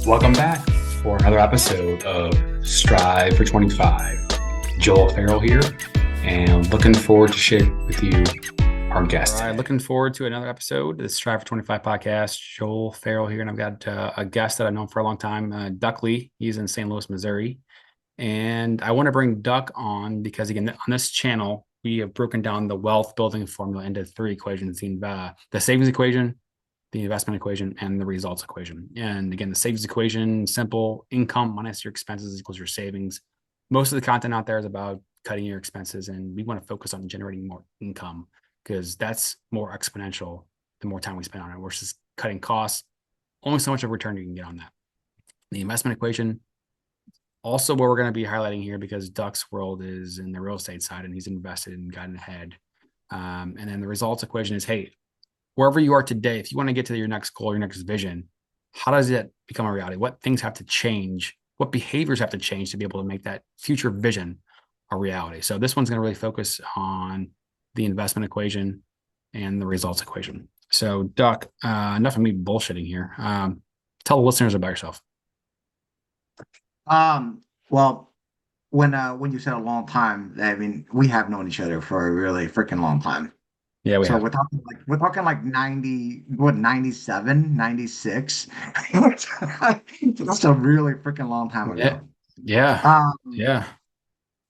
Welcome back for another episode of Strive for 25. Joel Farrell here, and looking forward to sharing with you our guest. All right, looking forward to another episode of the Strive for 25 podcast. Joel Farrell here, and I've got a guest that I've known for a long time, Duck Lee. He's in St. Louis, Missouri. And I want to bring Duck on because, again, on this channel, we have broken down the wealth building formula into three equations: the savings equation, the investment equation, and the results equation. And again, the savings equation, simple: income minus your expenses equals your savings. Most of the content out there is about cutting your expenses, and we want to focus on generating more income because that's more exponential the more time we spend on it versus cutting costs. Only so much of a return you can get on that. The investment equation, also what we're going to be highlighting here because Duck's world is in the real estate side and he's invested and gotten ahead. And then the results equation is, hey, wherever you are today, if you want to get to your next goal, your next vision, how does it become a reality? What things have to change? What behaviors have to change to be able to make that future vision a reality? So this one's going to really focus on the investment equation and the results equation. So Duck, enough of me bullshitting here. Tell the listeners about yourself. Well, when you said a long time, I mean, we have known each other for a really freaking long time. Yeah, we So have. we're talking like 90, what, 97, 96. That's a really freaking long time Yeah. ago. Yeah. Um, Yeah.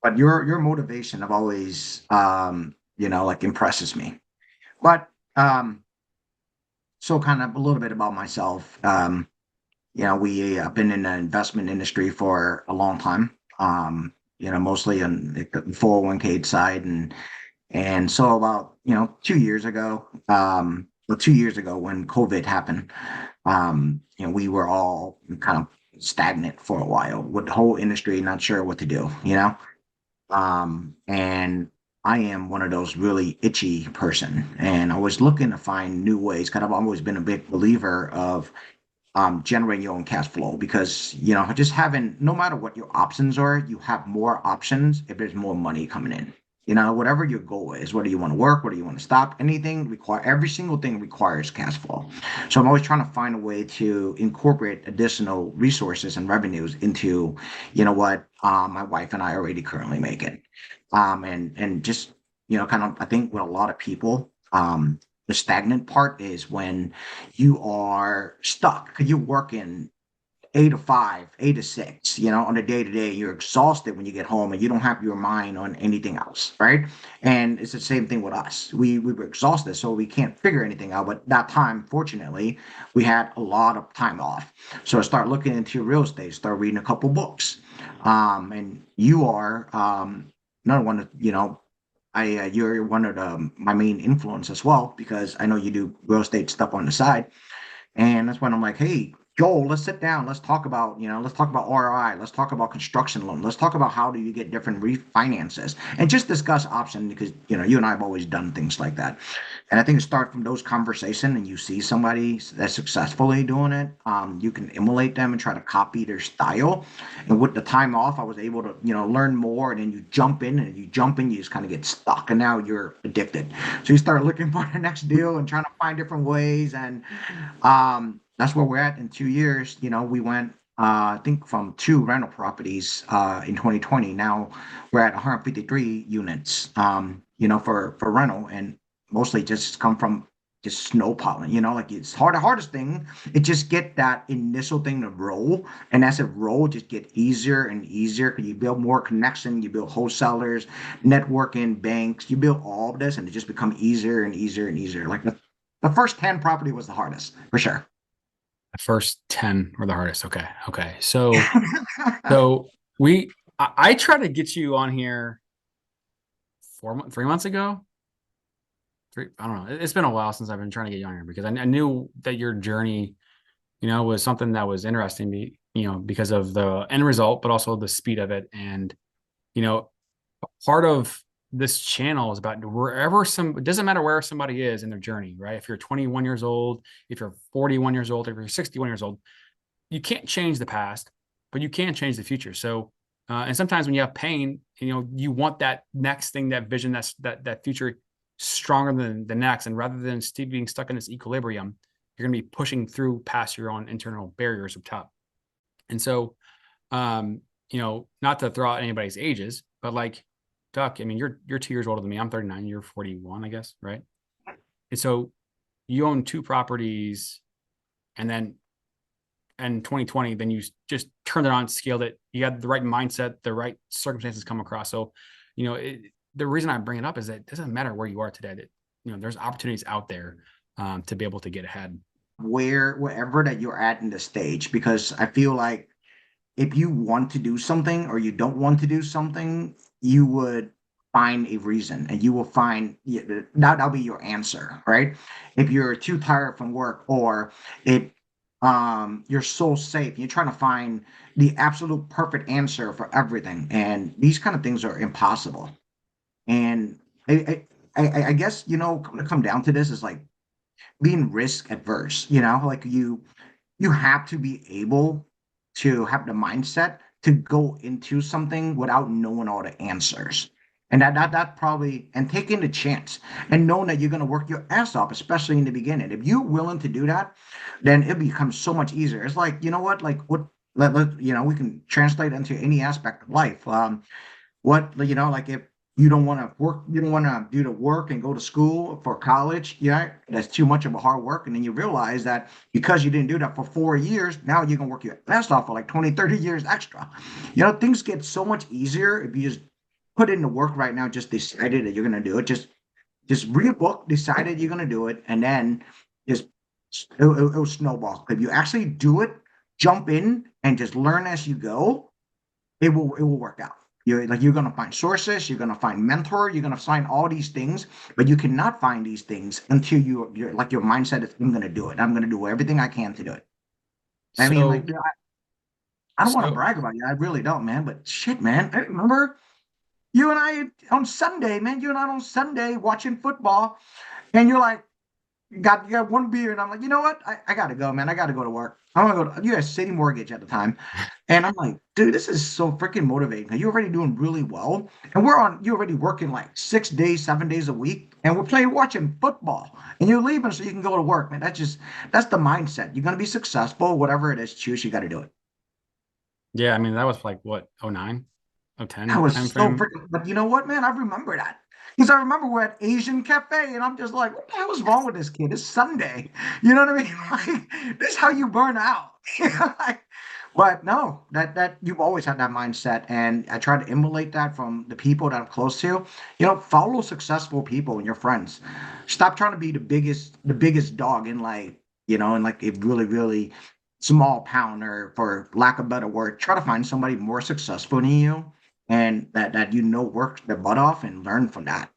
but your motivation of always like impresses me. But so kind of a little bit about myself. We have been in the investment industry for a long time. Mostly on the 401k side, and so about 2 years ago, well, 2 years ago when COVID happened, we were all kind of stagnant for a while with the whole industry, not sure what to do. And I am one of those really itchy person, and I was looking to find new ways. Kind of always been a big believer of generating your own cash flow because just having, no matter what your options are, you have more options if there's more money coming in. Whatever your goal is, whether you want to work, whether you want to stop, every single thing requires cash flow. So I'm always trying to find a way to incorporate additional resources and revenues into what my wife and I already currently making. And just kind of, I think with a lot of people, the stagnant part is when you are stuck because you're working 8 to 5, 8 to 6, on a day to day. You're exhausted when you get home and you don't have your mind on anything else, right? And it's the same thing with us. We were exhausted, so we can't figure anything out. But that time, fortunately, we had a lot of time off. So I start looking into real estate, start reading a couple books. And you are another one that, you're one of my main influence as well because I know you do real estate stuff on the side, and that's when I'm like, hey, Joel, let's sit down. Let's talk about ROI. Let's talk about construction loan. Let's talk about how do you get different refinances and just discuss options because, you and I have always done things like that. And I think it starts from those conversations and you see somebody that's successfully doing it. You can emulate them and try to copy their style. And with the time off, I was able to, learn more. And then you jump in and you just kind of get stuck. And now you're addicted. So you start looking for the next deal and trying to find different ways. And that's where we're at in 2 years. We went, I think, from two rental properties in 2020. Now we're at 153 units, for rental, and mostly just come from just snowballing. Like it's hard. The hardest thing, it just get that initial thing to roll, and as it roll, just get easier and easier because you build more connection, you build wholesalers, networking, banks, you build all of this, and it just become easier and easier and easier. Like the first 10 property was the hardest for sure. The first 10 were the hardest. Okay. Okay. So I tried to get you on here 3 months ago. I don't know. It's been a while since I've been trying to get you on here because I knew that your journey, was something that was interesting to me, because of the end result, but also the speed of it. And, you know, part of this channel is about it doesn't matter where somebody is in their journey, right? If you're 21 years old, if you're 41 years old, if you're 61 years old, you can't change the past, but you can change the future. So, and sometimes when you have pain, you want that next thing, that vision, that future stronger than the next. And rather than being stuck in this equilibrium, you're going to be pushing through past your own internal barriers up top. And so, um, not to throw out anybody's ages, but like Duck, I mean, you're 2 years older than me. I'm 39, you're 41, I guess, right? And so you own two properties, and then in 2020, then you just turned it on, scaled it. You had the right mindset, the right circumstances come across. So, the reason I bring it up is that it doesn't matter where you are today. That there's opportunities out there to be able to get ahead. Wherever that you're at in the stage, because I feel like if you want to do something or you don't want to do something, you would find a reason and you will find that'll be your answer, right? If you're too tired from work, or if you're so safe, you're trying to find the absolute perfect answer for everything, and these kind of things are impossible. And I guess come down to this is like being risk adverse, like you have to be able to have the mindset to go into something without knowing all the answers. And that probably, and taking the chance and knowing that you're going to work your ass off, especially in the beginning. If you're willing to do that, then it becomes so much easier. It's like, you know what, like what, we can translate into any aspect of life. Like if you don't want to work, you don't want to do the work and go to school for college, yeah, that's too much of a hard work. And then you realize that because you didn't do that for 4 years, now you're gonna work your ass off for like 20, 30 years extra. Things get so much easier if you just put in the work right now, just decided that you're gonna do it. Just read a book, decided you're gonna do it, and then just it'll snowball. If you actually do it, jump in and just learn as you go, it will work out. You're gonna find sources, you're gonna find mentor, you're gonna find all these things, but you cannot find these things until you're like your mindset is I'm gonna do it. I'm gonna do everything I can to do it. I mean, like So, I don't want to so brag about you, I really don't, man. But shit, man, I remember you and I on Sunday, man. You and I on Sunday watching football, and you're like, you got one beer, and I'm like, you know what? I gotta go, man. I gotta go to work. I want to go to, you had City Mortgage at the time. And I'm like, dude, this is so freaking motivating. You're already doing really well. And you're already working like 6 days, 7 days a week. And we're watching football. And you're leaving so you can go to work, man. That's the mindset. You're going to be successful. Whatever it is, choose, you got to do it. yeah, I mean, that was like what, 09, That 010 was time so frame. freaking, but you know what, man? I remember that. Because I remember we're at Asian Cafe, and I'm just like, what the hell is wrong with this kid? It's Sunday. You know what I mean? Like, this is how you burn out. Like, but no, that you've always had that mindset, and I try to emulate that from the people that I'm close to. Follow successful people and your friends. Stop trying to be the biggest dog in like, in like a really, really small pound, or for lack of better word, try to find somebody more successful than you, and that work their butt off and learn from that.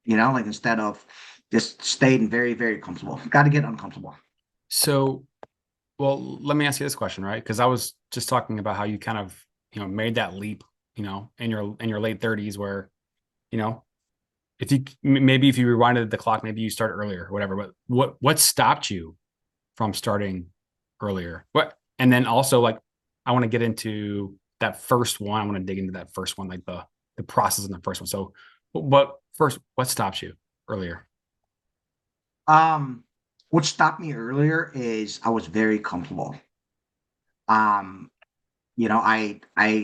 Like instead of just staying very, very comfortable. Got to get uncomfortable. So, well, let me ask you this question, right? Because I was just talking about how you kind of, made that leap, in your late 30s, where, you know, maybe if you rewinded the clock, maybe you start earlier or whatever. But what stopped you from starting earlier? What, and then also, like, I want to get into that first one. I want to dig into that first one, like the process in the first one. So, what stops you earlier? Um, what stopped me earlier is I was very comfortable. Um, I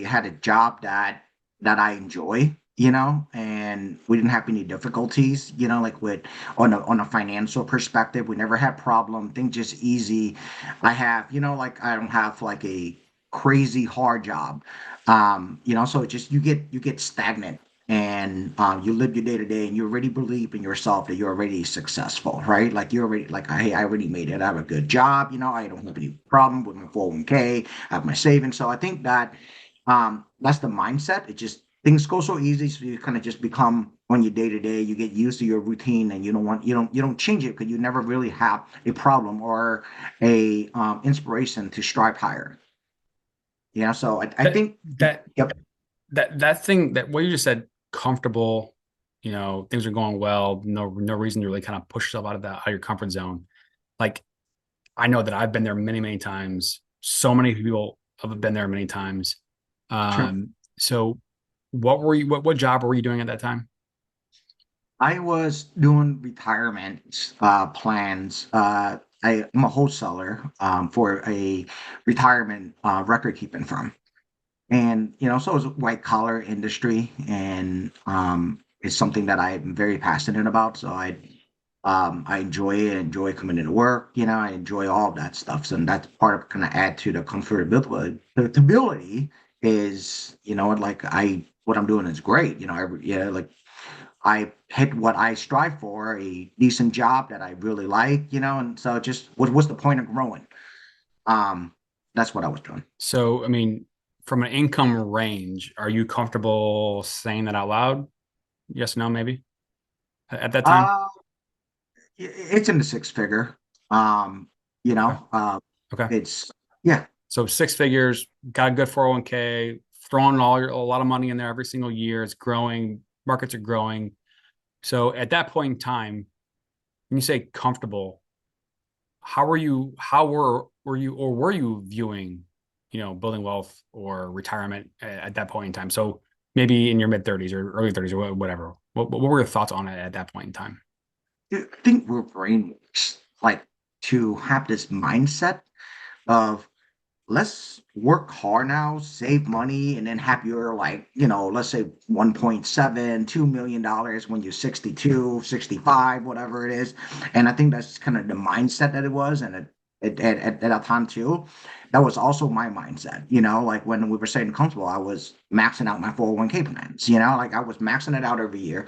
had a job that I enjoy, and we didn't have any difficulties, like with on a financial perspective, we never had problem, things just easy. Like I don't have like a crazy hard job. So it just you get stagnant, and you live your day to day, and you already believe in yourself that you're already successful, right? Like you're already like, hey, I already made it. I have a good job, I don't have any problem with my 401k. I have my savings. So I think that that's the mindset. It just things go so easy, so you kind of just become on your day to day. You get used to your routine, and you don't change it because you never really have a problem or a inspiration to strive higher. So I That think, that yep, that thing, that what you just said, comfortable, things are going well, no reason to really kind of push yourself out of your comfort zone. Like, I know that I've been there many, many times. So many people have been there many times. true. So what job were you doing at that time? I was doing retirement plans. I'm a wholesaler for a retirement record keeping firm. And so it's a white collar industry, and it's something that I'm very passionate about. So I enjoy it, enjoy coming into work. I enjoy all of that stuff. So that's part of kind of add to the comfortability. The stability is, like what I'm doing is great. Like I hit what I strive for, a decent job that I really like. And so just what's the point of growing? Um, that's what I was doing. So, I mean, from an income range, are you comfortable saying that out loud? Yes, no, maybe at that time? Uh, it's in the six figure. Um, you Okay. know, uh, Okay. it's yeah. So six figures, got a good 401k, throwing a lot of money in there every single year. It's growing, markets are growing. So at that point in time, when you say comfortable, were you viewing, building wealth or retirement at that point in time? So maybe in your mid 30s or early 30s or whatever. What were your thoughts on it at that point in time? I think we're brainwashed, like to have this mindset of let's work hard now, save money, and then have your like, let's say 1.7, $2 million when you're 62, 65, whatever it is. And I think that's kind of the mindset that it was. And at that time too, that was also my mindset. Like when we were saying comfortable, I was maxing out my 401k plans, like I was maxing it out every year.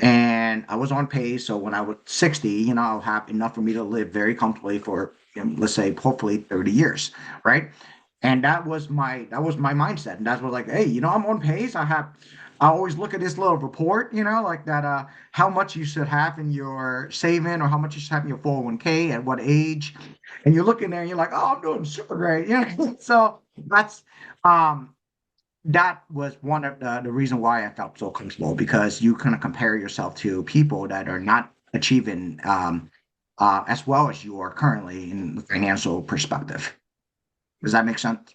And I was on pace. So when I was 60, I'll have enough for me to live very comfortably for, let's say, hopefully 30 years, right? And that was my mindset. And that's what like, hey, I'm on pace. I always look at this little report, like that how much you should have in your saving or how much you should have in your 401k at what age. And you look in there and you're like, oh, I'm doing super great. So that's um that was one of the reason why I felt so comfortable, because you kind of compare yourself to people that are not achieving as well as you are currently in the financial perspective. Does that make sense?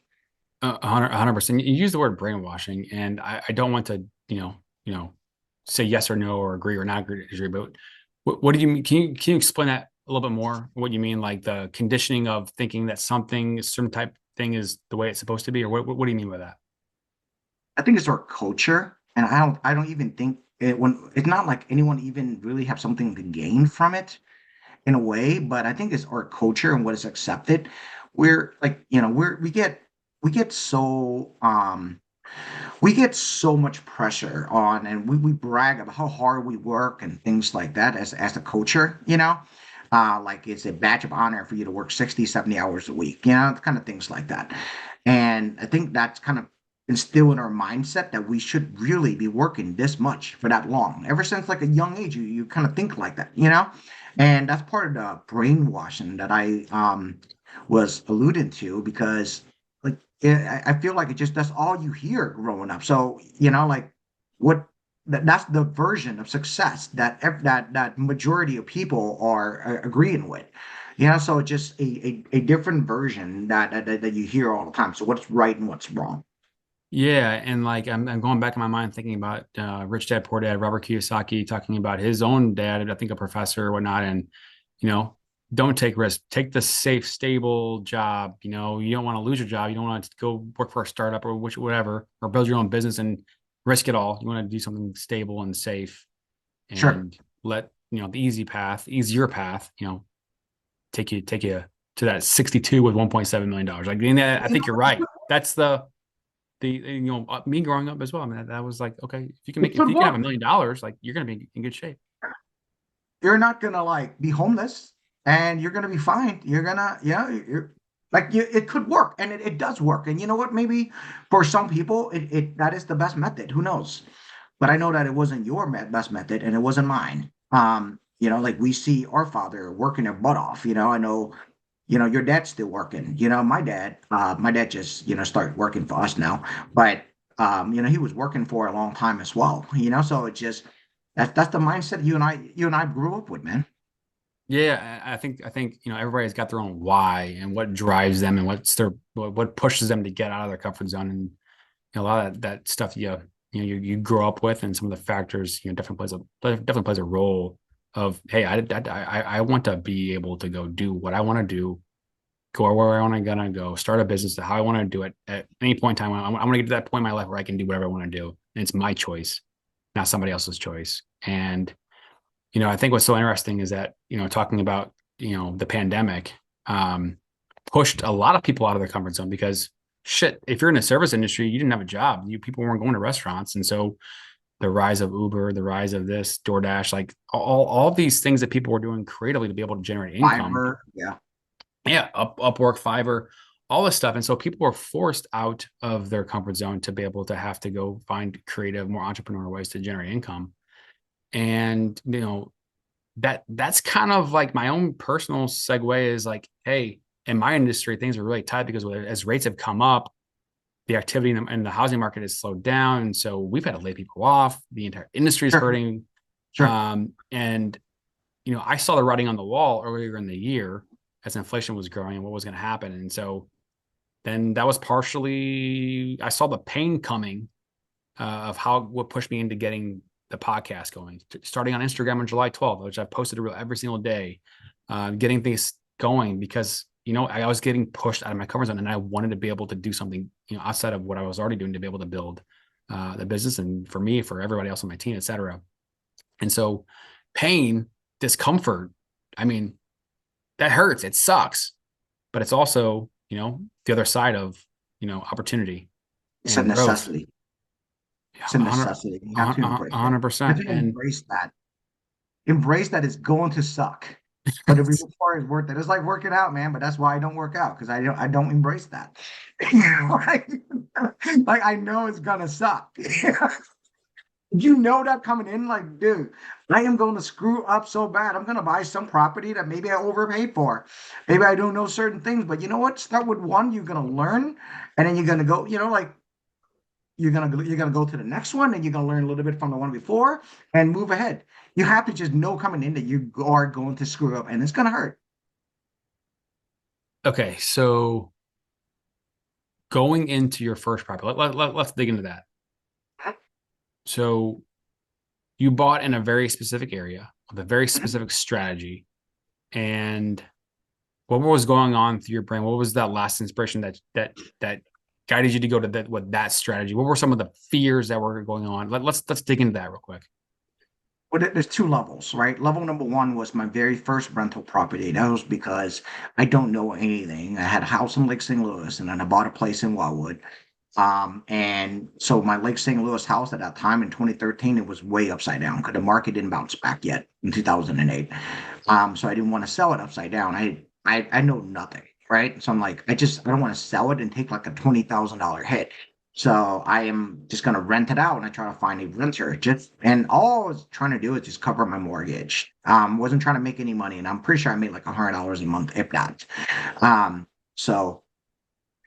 100%. You use the word brainwashing, and I don't want to, say yes or no or agree or not agree, but what do you mean? Can you explain that a little bit more? What you mean, like the conditioning of thinking that something, a certain type thing is the way it's supposed to be, or what do you mean by that? I think it's our culture, and I don't even think when it's not like anyone even really have something to gain from it in a way, but I think it's our culture and what is accepted. We're like, we get so much pressure on, and we brag about how hard we work and things like that as a culture, like it's a badge of honor for you to work 60, 70 hours a week, kind of things like that. And I think that's kind of instilled in our mindset that we should really be working this much for that long. Ever since like a young age, you kind of think like that. And that's part of the brainwashing that I was alluding to, because like I feel like it just that's all you hear growing up. So like what that's the version of success that that majority of people are agreeing with. So it's just a different version that you hear all the time. So what's right and what's wrong? Yeah, and like I'm going back in my mind thinking about Rich Dad Poor Dad, Robert Kiyosaki talking about his own dad, I think a professor or whatnot, and you know, don't take risks. Take the safe, stable job. You don't want to lose your job. You don't want to go work for a startup or whatever, or build your own business and risk it all. You want to do something stable and safe, Sure. and let the easier path, take you to that 62 with $1.7 million. Like, I think you're right. That's me growing up as well. I mean, that was like, okay, It if could you can have work. $1 million, like you're gonna be in good shape. You're not gonna like be homeless, and you're gonna be fine. You're gonna, you're like it could work, and it does work. And you know what? Maybe for some people, it that is the best method. Who knows? But I know that it wasn't your best method, and it wasn't mine. Like we see our father working their butt off. I know, your dad's still working. My dad just started working for us now, but he was working for a long time as well. So it's just that's the mindset you and I grew up with, man. Yeah, I think everybody's got their own why and what drives them and what pushes them to get out of their comfort zone, and a lot of that stuff you grow up with, and some of the factors definitely plays a role. of, hey, I want to be able to go do what I want to do, go where I want to gonna go, start a business how I want to do it at any point in time. I want to get to that point in my life where I can do whatever I want to do. And it's my choice, not somebody else's choice. And, I think what's so interesting is that, talking about, the pandemic, pushed a lot of people out of their comfort zone because shit, if you're in the service industry, you didn't have a job. People weren't going to restaurants. And so the rise of Uber, the rise of this DoorDash, like all these things that people were doing creatively to be able to generate income. Fiverr, yeah. Yeah, Upwork, Fiverr, all this stuff. And so people were forced out of their comfort zone to be able to have to go find creative, more entrepreneurial ways to generate income. And that's kind of like my own personal segue is like, hey, in my industry, things are really tight because as rates have come up, the activity in the housing market has slowed down. And so we've had to lay people off. The entire industry is Sure, hurting. sure. And, I saw the writing on the wall earlier in the year as inflation was growing and what was going to happen. And so then that was partially, I saw the pain coming of what pushed me into getting the podcast going, starting on Instagram on July 12th, which I've posted every single day, getting things going because, I was getting pushed out of my comfort zone and I wanted to be able to do something, outside of what I was already doing to be able to build the business. And for me, for everybody else on my team, et cetera. And so pain, discomfort, I mean, that hurts. It sucks, but it's also, the other side of, opportunity It's a and growth. necessity. It's a 100, necessity. You have to embrace it. You have 100%. to And embrace that. Embrace that it's going to suck. But the reward part is worth it. It's like working out, man. But that's why I don't work out because I don't embrace that. like, like I know it's gonna suck. You know that coming in, like, dude, I am going to screw up so bad. I'm going to buy some property that maybe I overpaid for. Maybe I don't know certain things, but you know what? Start with one. You're going to learn, and then you're going to go. Like you're gonna go to the next one, and you're gonna learn a little bit from the one before, and move ahead. You have to just know coming in that you are going to screw up, and it's gonna hurt. okay, so going into your first property, let's dig into that. So you bought in a very specific area with a very specific strategy. And what was going on through your brain? What was that last inspiration that guided you to go to that strategy? What were some of the fears that were going on? Let's dig into that real quick. Well, there's two levels, right? Level number one was my very first rental property. That was because I don't know anything. I had a house in Lake St. Louis, and then I bought a place in Wildwood. And so my Lake St. Louis house at that time in 2013, it was way upside down because the market didn't bounce back yet in 2008. So I didn't want to sell it upside down. I know nothing, right? So I'm like, I don't want to sell it and take like a $20,000 hit. So I am just gonna rent it out and I try to find a renter. And all I was trying to do is just cover my mortgage. Wasn't trying to make any money, and I'm pretty sure I made like $100 a month, if that. So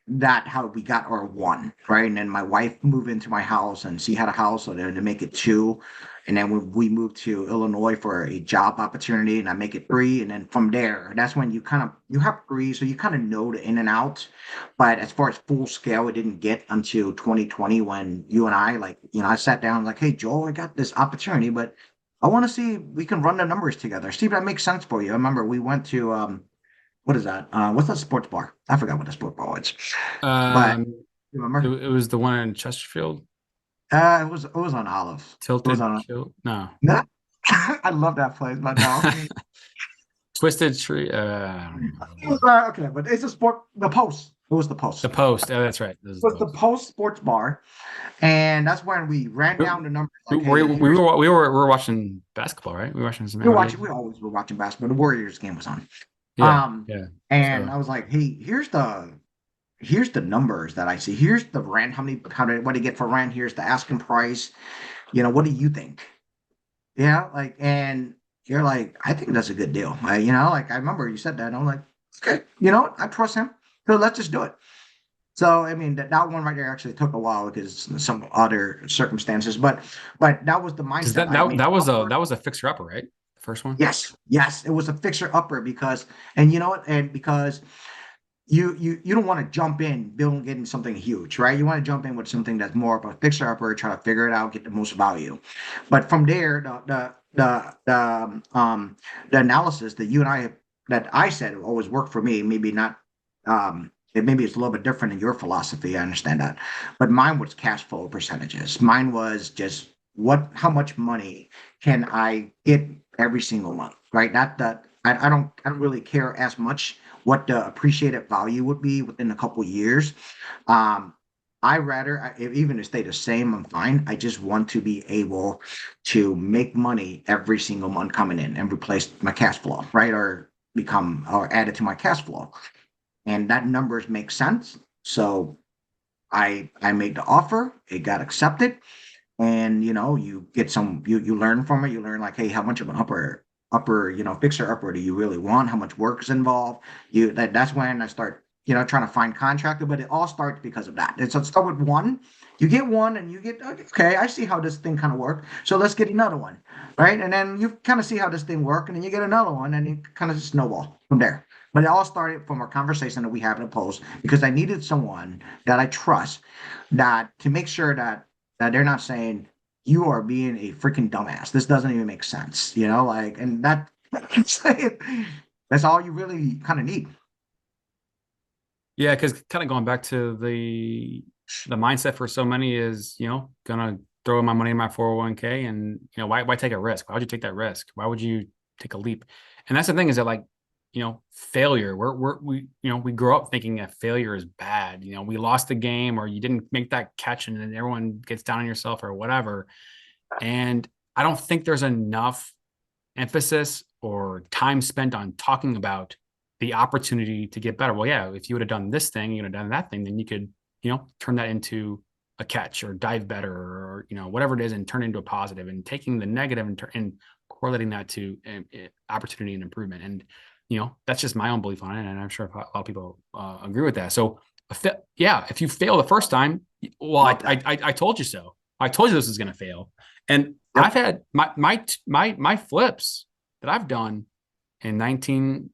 that how we got our one, right? And then my wife moved into my house and she had a house, so then to make it two. And then we moved to Illinois for a job opportunity and I make it three. And then from there, that's when you have three, so you kind of know the in and out. But as far as full scale, it didn't get until 2020 when you and I I sat down like, hey Joel, I got this opportunity, but I want to see if we can run the numbers together. See if that makes sense for you. I remember we went to what is that? What's that sports bar? I forgot what the sports bar was. But Um, you it, remember? it was the one in Chesterfield, It was on Olive. It was Tilted on. Kill. No, No, I love that place, but no. Twisted Tree. Okay, but it's a sport. The Post. It was the The Post. Post. Oh, that's right. This is It the was the Post. Post Sports Bar, and that's when we ran We, down the numbers. we, Like, hey, we here's were watching basketball, right? We were watching some we were NBA. watching. We always were watching basketball. The Warriors game was on. Yeah, Um, yeah. and So I was like, hey, here's the numbers that I see. Here's the rent. What do you get for rent? Here's the asking price. What do you think? Yeah, and you're like, I think that's a good deal. Like I remember you said that, and I'm like, okay, I trust him. So let's just do it. So I mean that one right there actually took a while because some other circumstances, but that was the because mindset. that I that made that was a offer. that was a fixer upper, right? The first one. Yes, it was a fixer upper because, and you know what, and because you don't want to jump in building getting something huge, right? You want to jump in with something that's more of a fixer upper, try to figure it out, get the most value. But from there, the analysis that you and I that I said always worked for me. Maybe not. Maybe it's a little bit different in your philosophy. I understand that, but mine was cash flow percentages. Mine was just how much money can I get every single month, right? Not that I don't really care as much what the appreciated value would be within a couple years. Um, I rather, even if stay the same, I'm fine. I just want to be able to make money every single month coming in and replace my cash flow, right? Or add it to my cash flow. And that numbers make sense. So I made the offer, it got accepted, and you get you learn from it. You learn like, hey, how much of an upper fixer upper do you really want? How much work is involved? That's when I start trying to find contractor, but it all starts because of that. And so start with one. You get one and you get, okay, I see how this thing kind of works, so let's get another one, right? And then you kind of see how this thing works, and then you get another one, and it kind of snowball from there. But it all started from a conversation that we have in a post, because I needed someone that I trust, that to make sure that they're not saying you are being a freaking dumbass. This doesn't even make sense, like, and that's all you really kind of need. Yeah, because kind of going back to the mindset for so many is, gonna throw my money in my 401k, and why take a risk? Why would you take that risk? Why would you take a leap? And that's the thing, is that, like, failure. We grow up thinking that failure is bad. We lost the game, or you didn't make that catch, and then everyone gets down on yourself or whatever. And I don't think there's enough emphasis or time spent on talking about the opportunity to get better. Well, yeah, if you would have done this thing, you would have done that thing, then you could, turn that into a catch, or dive better, or whatever it is, and turn it into a positive, and taking the negative and correlating that to opportunity and improvement. And that's just my own belief on it, and I'm sure a lot of people agree with that. So yeah, if you fail the first time, well, I told you so. I told you this was going to fail. And Yep. I've had my flips that I've done in 19.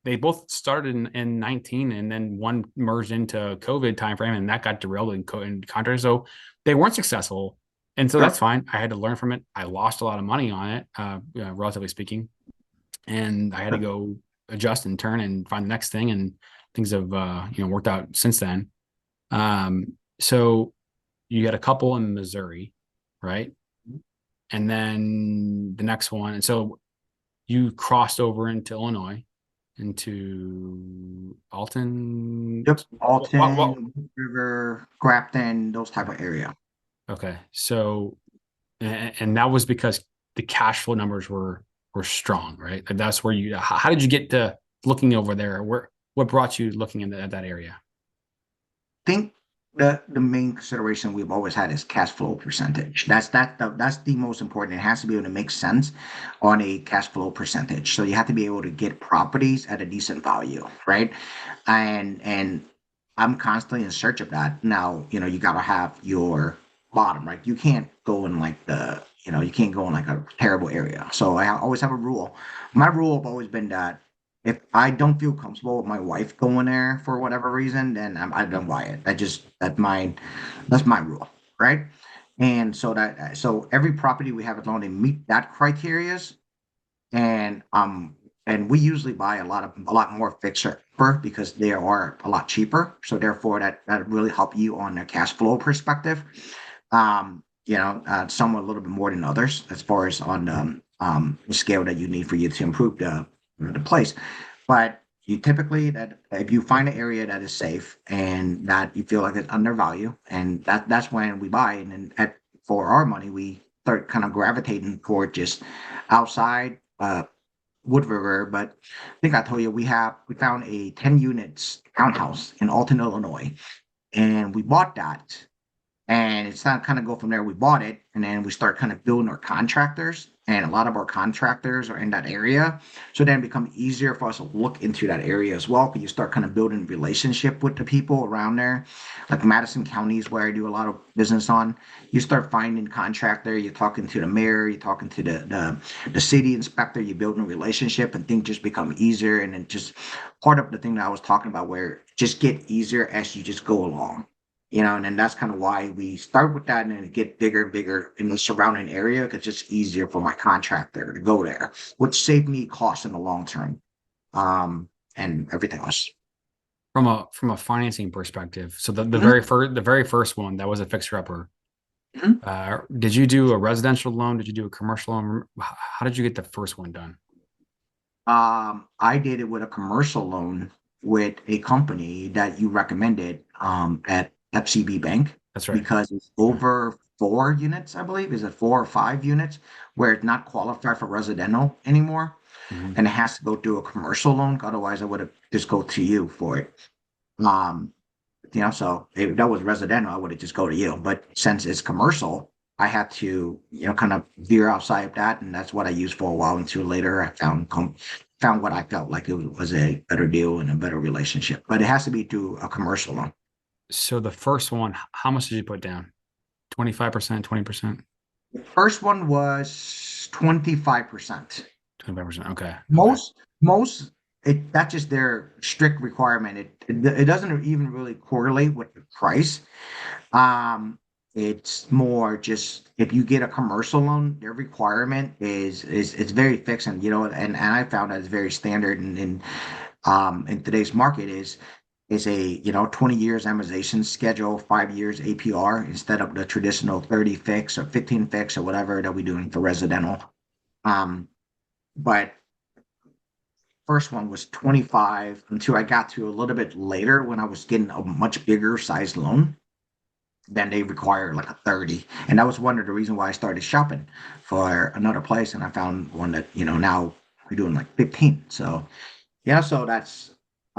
They both started in 19, and then one merged into COVID timeframe, and that got derailed in contract. So they weren't successful. And so that's Sure. fine. I had to learn from it. I lost a lot of money on it, relatively speaking. And I had to Sure. go adjust and turn and find the next thing. And things have, worked out since then. So you had a couple in Missouri, right? And then the next one. And so you crossed over into Illinois, into Alton. Yep. What? Alton, River, Grafton, those type of area. Okay. So, and that was because the cash flow numbers were strong, right? And that's where how did you get to looking over there? What brought you looking at that area? Think the main consideration we've always had is cash flow percentage. That's the most important. It has to be able to make sense on a cash flow percentage. So you have to be able to get properties at a decent value, right? And I'm constantly in search of that. Now, you gotta have your bottom, right? You can't go in like you can't go in like a terrible area. So I always have a rule. My rule have always been that if I don't feel comfortable with my wife going there for whatever reason, then I don't buy it. That's my rule, right? And so every property we have as long as they meet that criterias, and we usually buy a lot more fixer upper because they are a lot cheaper. So therefore that really help you on a cash flow perspective. Some a little bit more than others as far as on the scale that you need for you to improve the place. But you typically, that if you find an area that is safe and that you feel like it's undervalued, and that's when we buy. And then for our money, we start kind of gravitating toward just outside Wood River. But I think I told you we found a 10 units townhouse in Alton, Illinois, and we bought that, and it's not kind of go from there. We bought it, and then we start kind of building our contractors, and a lot of our contractors are in that area. So then it becomes easier for us to look into that area as well, because you start kind of building relationship with the people around there. Like Madison County is where I do a lot of business on. You start finding contractor, you're talking to the mayor, you're talking to the city inspector, you're building a relationship, and things just become easier. And then just part of the thing that I was talking about, where just get easier as you just go along. And then that's kind of why we start with that and then get bigger and bigger in the surrounding area because it's just easier for my contractor to go there, which saved me costs in the long term, um, and everything else. From a financing perspective. So the Mhm, very first one that was a fixer upper. mhm. Did you do a residential loan? Did you do a commercial loan? How did you get the first one done? I did it with a commercial loan with a company that you recommended at FCB Bank That's right. because it's over 4 units, I believe. Is it 4 or 5 units where it's not qualified for residential anymore? Mhm. And it has to go through a commercial loan. Otherwise, I would have just go to you for it. Um, so if that was residential, I would have just go to you. But since it's commercial, I had to, kind of veer outside of that, and that's what I used for a while. Until later, I found what I felt like it was a better deal and a better relationship. But it has to be through a commercial loan. So the first one, how much did you put down? 25%, 20%, The first one was 25%. 25%. Okay. Okay. Most that's just their strict requirement. It doesn't even really correlate with the price. Um, it's more just if you get a commercial loan, their requirement is it's very fixed, and and I found that it's very standard in today's market is a 20 years amortization schedule, 5 years APR instead of the traditional 30 fix or 15 fix or whatever that we doing for residential. Um, but first one was 25 until I got to a little bit later when I was getting a much bigger size loan. Then they require like a 30. And that was one of the reasons why I started shopping for another place. And I found one that, now we're doing like 15. So yeah, so that's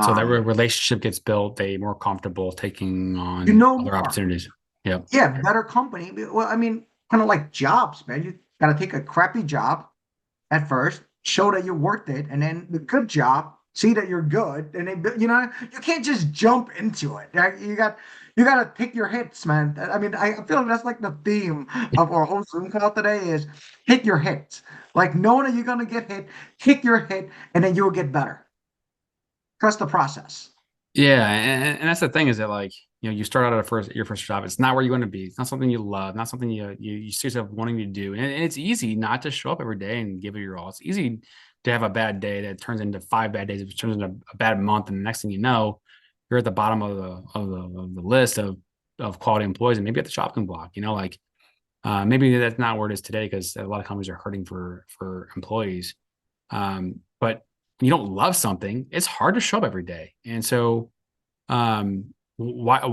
So that um relationship gets built, they more comfortable taking you on know other more. opportunities. Yep. Yeah, better company. Well, I mean, kind of like jobs, man. You gotta take a crappy job at first, show that you're worth it, and then the good job, see that you're good, and then you can't just jump into it. Right? You gotta pick your hits, man. I mean, I feel like that's like the theme of our whole Zoom call today is hit your hits. Like knowing that you're gonna get hit, hit your hit, and then you'll get better. Trust the process. Yeah, and that's the thing is that like you start out at your first job. It's not where you want to be. It's not something you love. Not something you see yourself wanting to do. And it's easy not to show up every day and give it your all. It's easy to have a bad day that turns into 5 bad days. It turns into a bad month, and the next thing you know, you're at the bottom of the list of quality employees, and maybe at the chopping block. Like maybe that's not where it is today because a lot of companies are hurting for employees. But when you don't love something, it's hard to show up every day. And so, what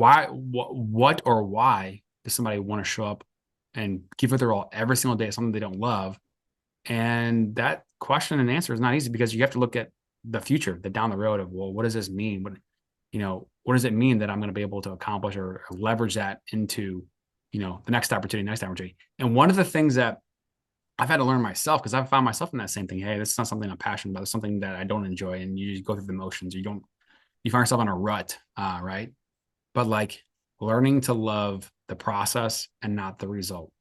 or why does somebody want to show up and give it their all every single day at something they don't love? And that question and answer is not easy because you have to look at the future, the down the road of, well, what does this mean? What does it mean that I'm going to be able to accomplish or leverage that into, the next opportunity, next opportunity? And one of the things that I've had to learn myself because I've found myself in that same thing. Hey, this is not something I'm passionate about. It's something that I don't enjoy. And you just go through the motions. You find yourself in a rut, right? But like learning to love the process and not the result.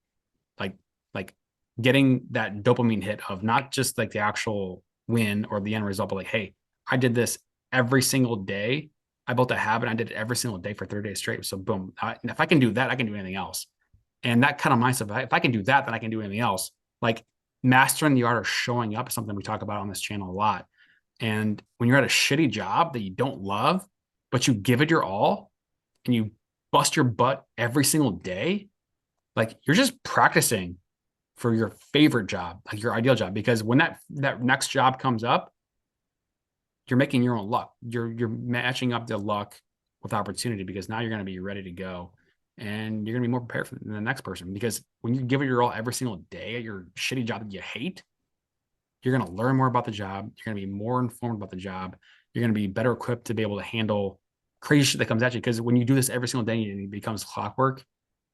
Like, like getting that dopamine hit of not just like the actual win or the end result, but like, hey, I did this every single day. I built a habit. I did it every single day for 30 days straight. So boom. If I can do that, I can do anything else. And that kind of mindset, if I can do that, then I can do anything else. Like mastering the art of showing up is something we talk about on this channel a lot. And when you're at a shitty job that you don't love, but you give it your all and you bust your butt every single day, like you're just practicing for your favorite job, like your ideal job. Because when that next job comes up, you're making your own luck. You're matching up the luck with opportunity because now you're going to be ready to go and you're going to be more prepared for the next person. Because when you give it your all every single day at your shitty job that you hate, you're going to learn more about the job. You're going to be more informed about the job. You're going to be better equipped to be able to handle crazy shit that comes at you. Because when you do this every single day and it becomes clockwork,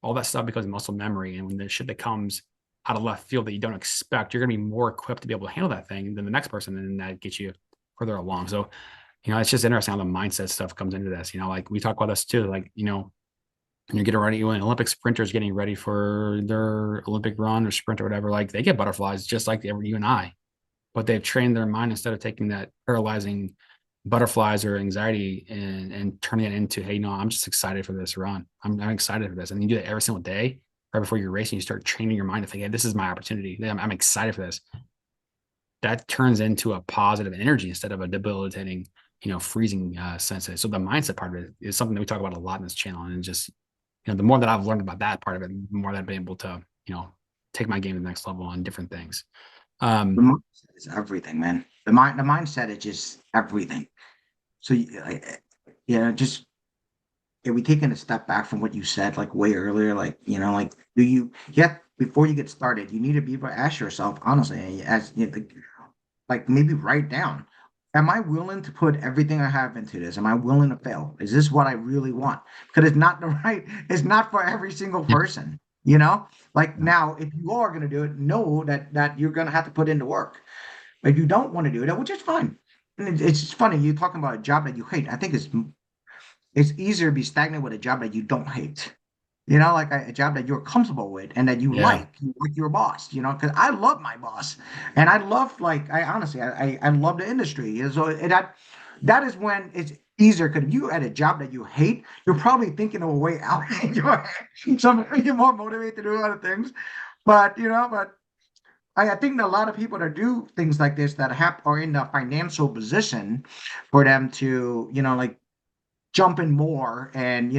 all that stuff becomes muscle memory. And when the shit that comes out of left field that you don't expect, you're going to be more equipped to be able to handle that thing than the next person. And that gets you further along. So, it's just interesting how the mindset stuff comes into this. Like we talk about this too. Like, when you're getting ready, when Olympic sprinters getting ready for their Olympic run or sprint or whatever, like they get butterflies just like you and I, but they've trained their mind instead of taking that paralyzing butterflies or anxiety and turning it into, hey, no, I'm just excited for this run. I'm excited for this. And you do that every single day right before you're racing. You start training your mind to think, hey, this is my opportunity. I'm excited for this. That turns into a positive energy instead of a debilitating, freezing sense. So the mindset part of it is something that we talk about a lot in this channel. And just, the more that I've learned about that part of it, the more that I've been able to, take my game to the next level on different things. The mindset is everything, man. The mindset is just everything. So, just if we taking a step back from what you said, like way earlier, like do you? Yeah, before you get started, you need to be able to ask yourself honestly, as like maybe write down, am I willing to put everything I have into this? Am I willing to fail? Is this what I really want? Because it's not for every single person, like now if you are going to do it, know that you're going to have to put into work. If you don't want to do that, which is fine. And it's just funny, you're talking about a job that you hate. I think it's easier to be stagnant with a job that you don't hate, like a job that you're comfortable with and that Yeah. you like your boss, because I love my boss and I love, like, I honestly, I love the industry. So that is when it's easier, because if you at a job that you hate, you're probably thinking of a way out in your head. So you're more motivated to do other things. But I think that a lot of people that do things like this that are in the financial position for them to, like, jump in more, and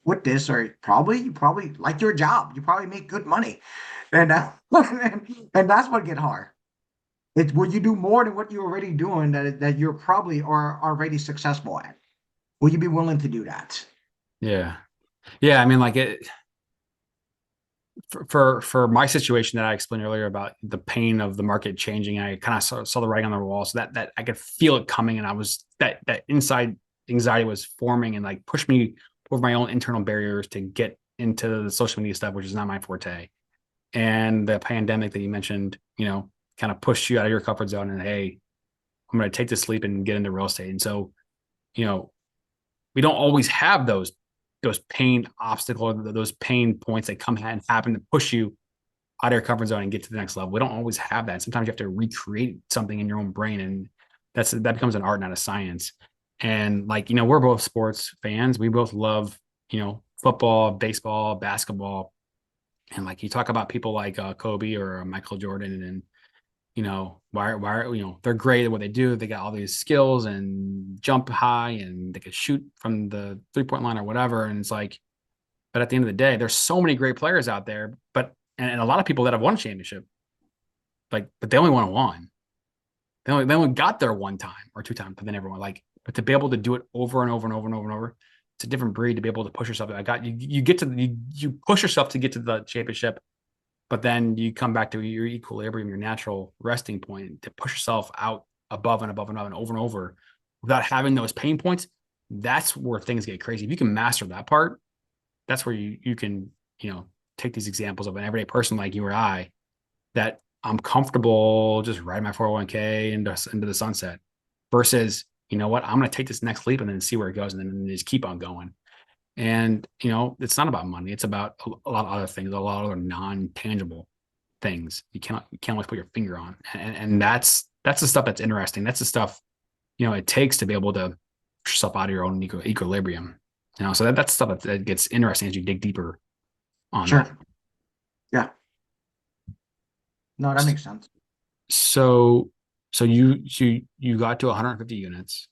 with this, or you probably like your job, you probably make good money, and and that's what get hard. It's will you do more than what you're already doing, that you're probably are already successful at. Will you be willing to do that? Yeah. Yeah. I mean, like it for my situation that I explained earlier about the pain of the market changing, I kind of saw the writing on the wall, so that I could feel it coming, and I was that inside anxiety was forming and like pushed me over my own internal barriers to get into the social media stuff, which is not my forte. And the pandemic that you mentioned, kind of pushed you out of your comfort zone, and hey, I'm going to take this leap and get into real estate. And so, you know, we don't always have those pain obstacles, those pain points that come and happen to push you out of your comfort zone and get to the next level. We don't always have that. Sometimes you have to recreate something in your own brain, and that becomes an art, not a science. And like, we're both sports fans. We both love, football, baseball, basketball. And like you talk about people like Kobe or Michael Jordan, and why they're great at what they do. They got all these skills and jump high, and they could shoot from the 3-point line or whatever. And it's like, but at the end of the day, there's so many great players out there, and a lot of people that have won a championship, like, but they only won one. They only got there one time or two times, but they never won. Like, but to be able to do it over and over and over and over and over, it's a different breed to be able to push yourself. You get to you push yourself to get to the championship, but then you come back to your equilibrium, your natural resting point, to push yourself out above and above and above and over without having those pain points. That's where things get crazy. If you can master that part, that's where you can, take these examples of an everyday person like you or I, that I'm comfortable just riding my 401k into the sunset, versus, you know what, I'm going to take this next leap and then see where it goes, and then just keep on going. And, it's not about money. It's about a lot of other things, a lot of other non-tangible things you can't always put your finger on. And that's the stuff that's interesting. That's the stuff, it takes to be able to push yourself out of your own equilibrium. So that's stuff that gets interesting as you dig deeper on that. Sure. Yeah. No, that makes sense. So you got to 150 units,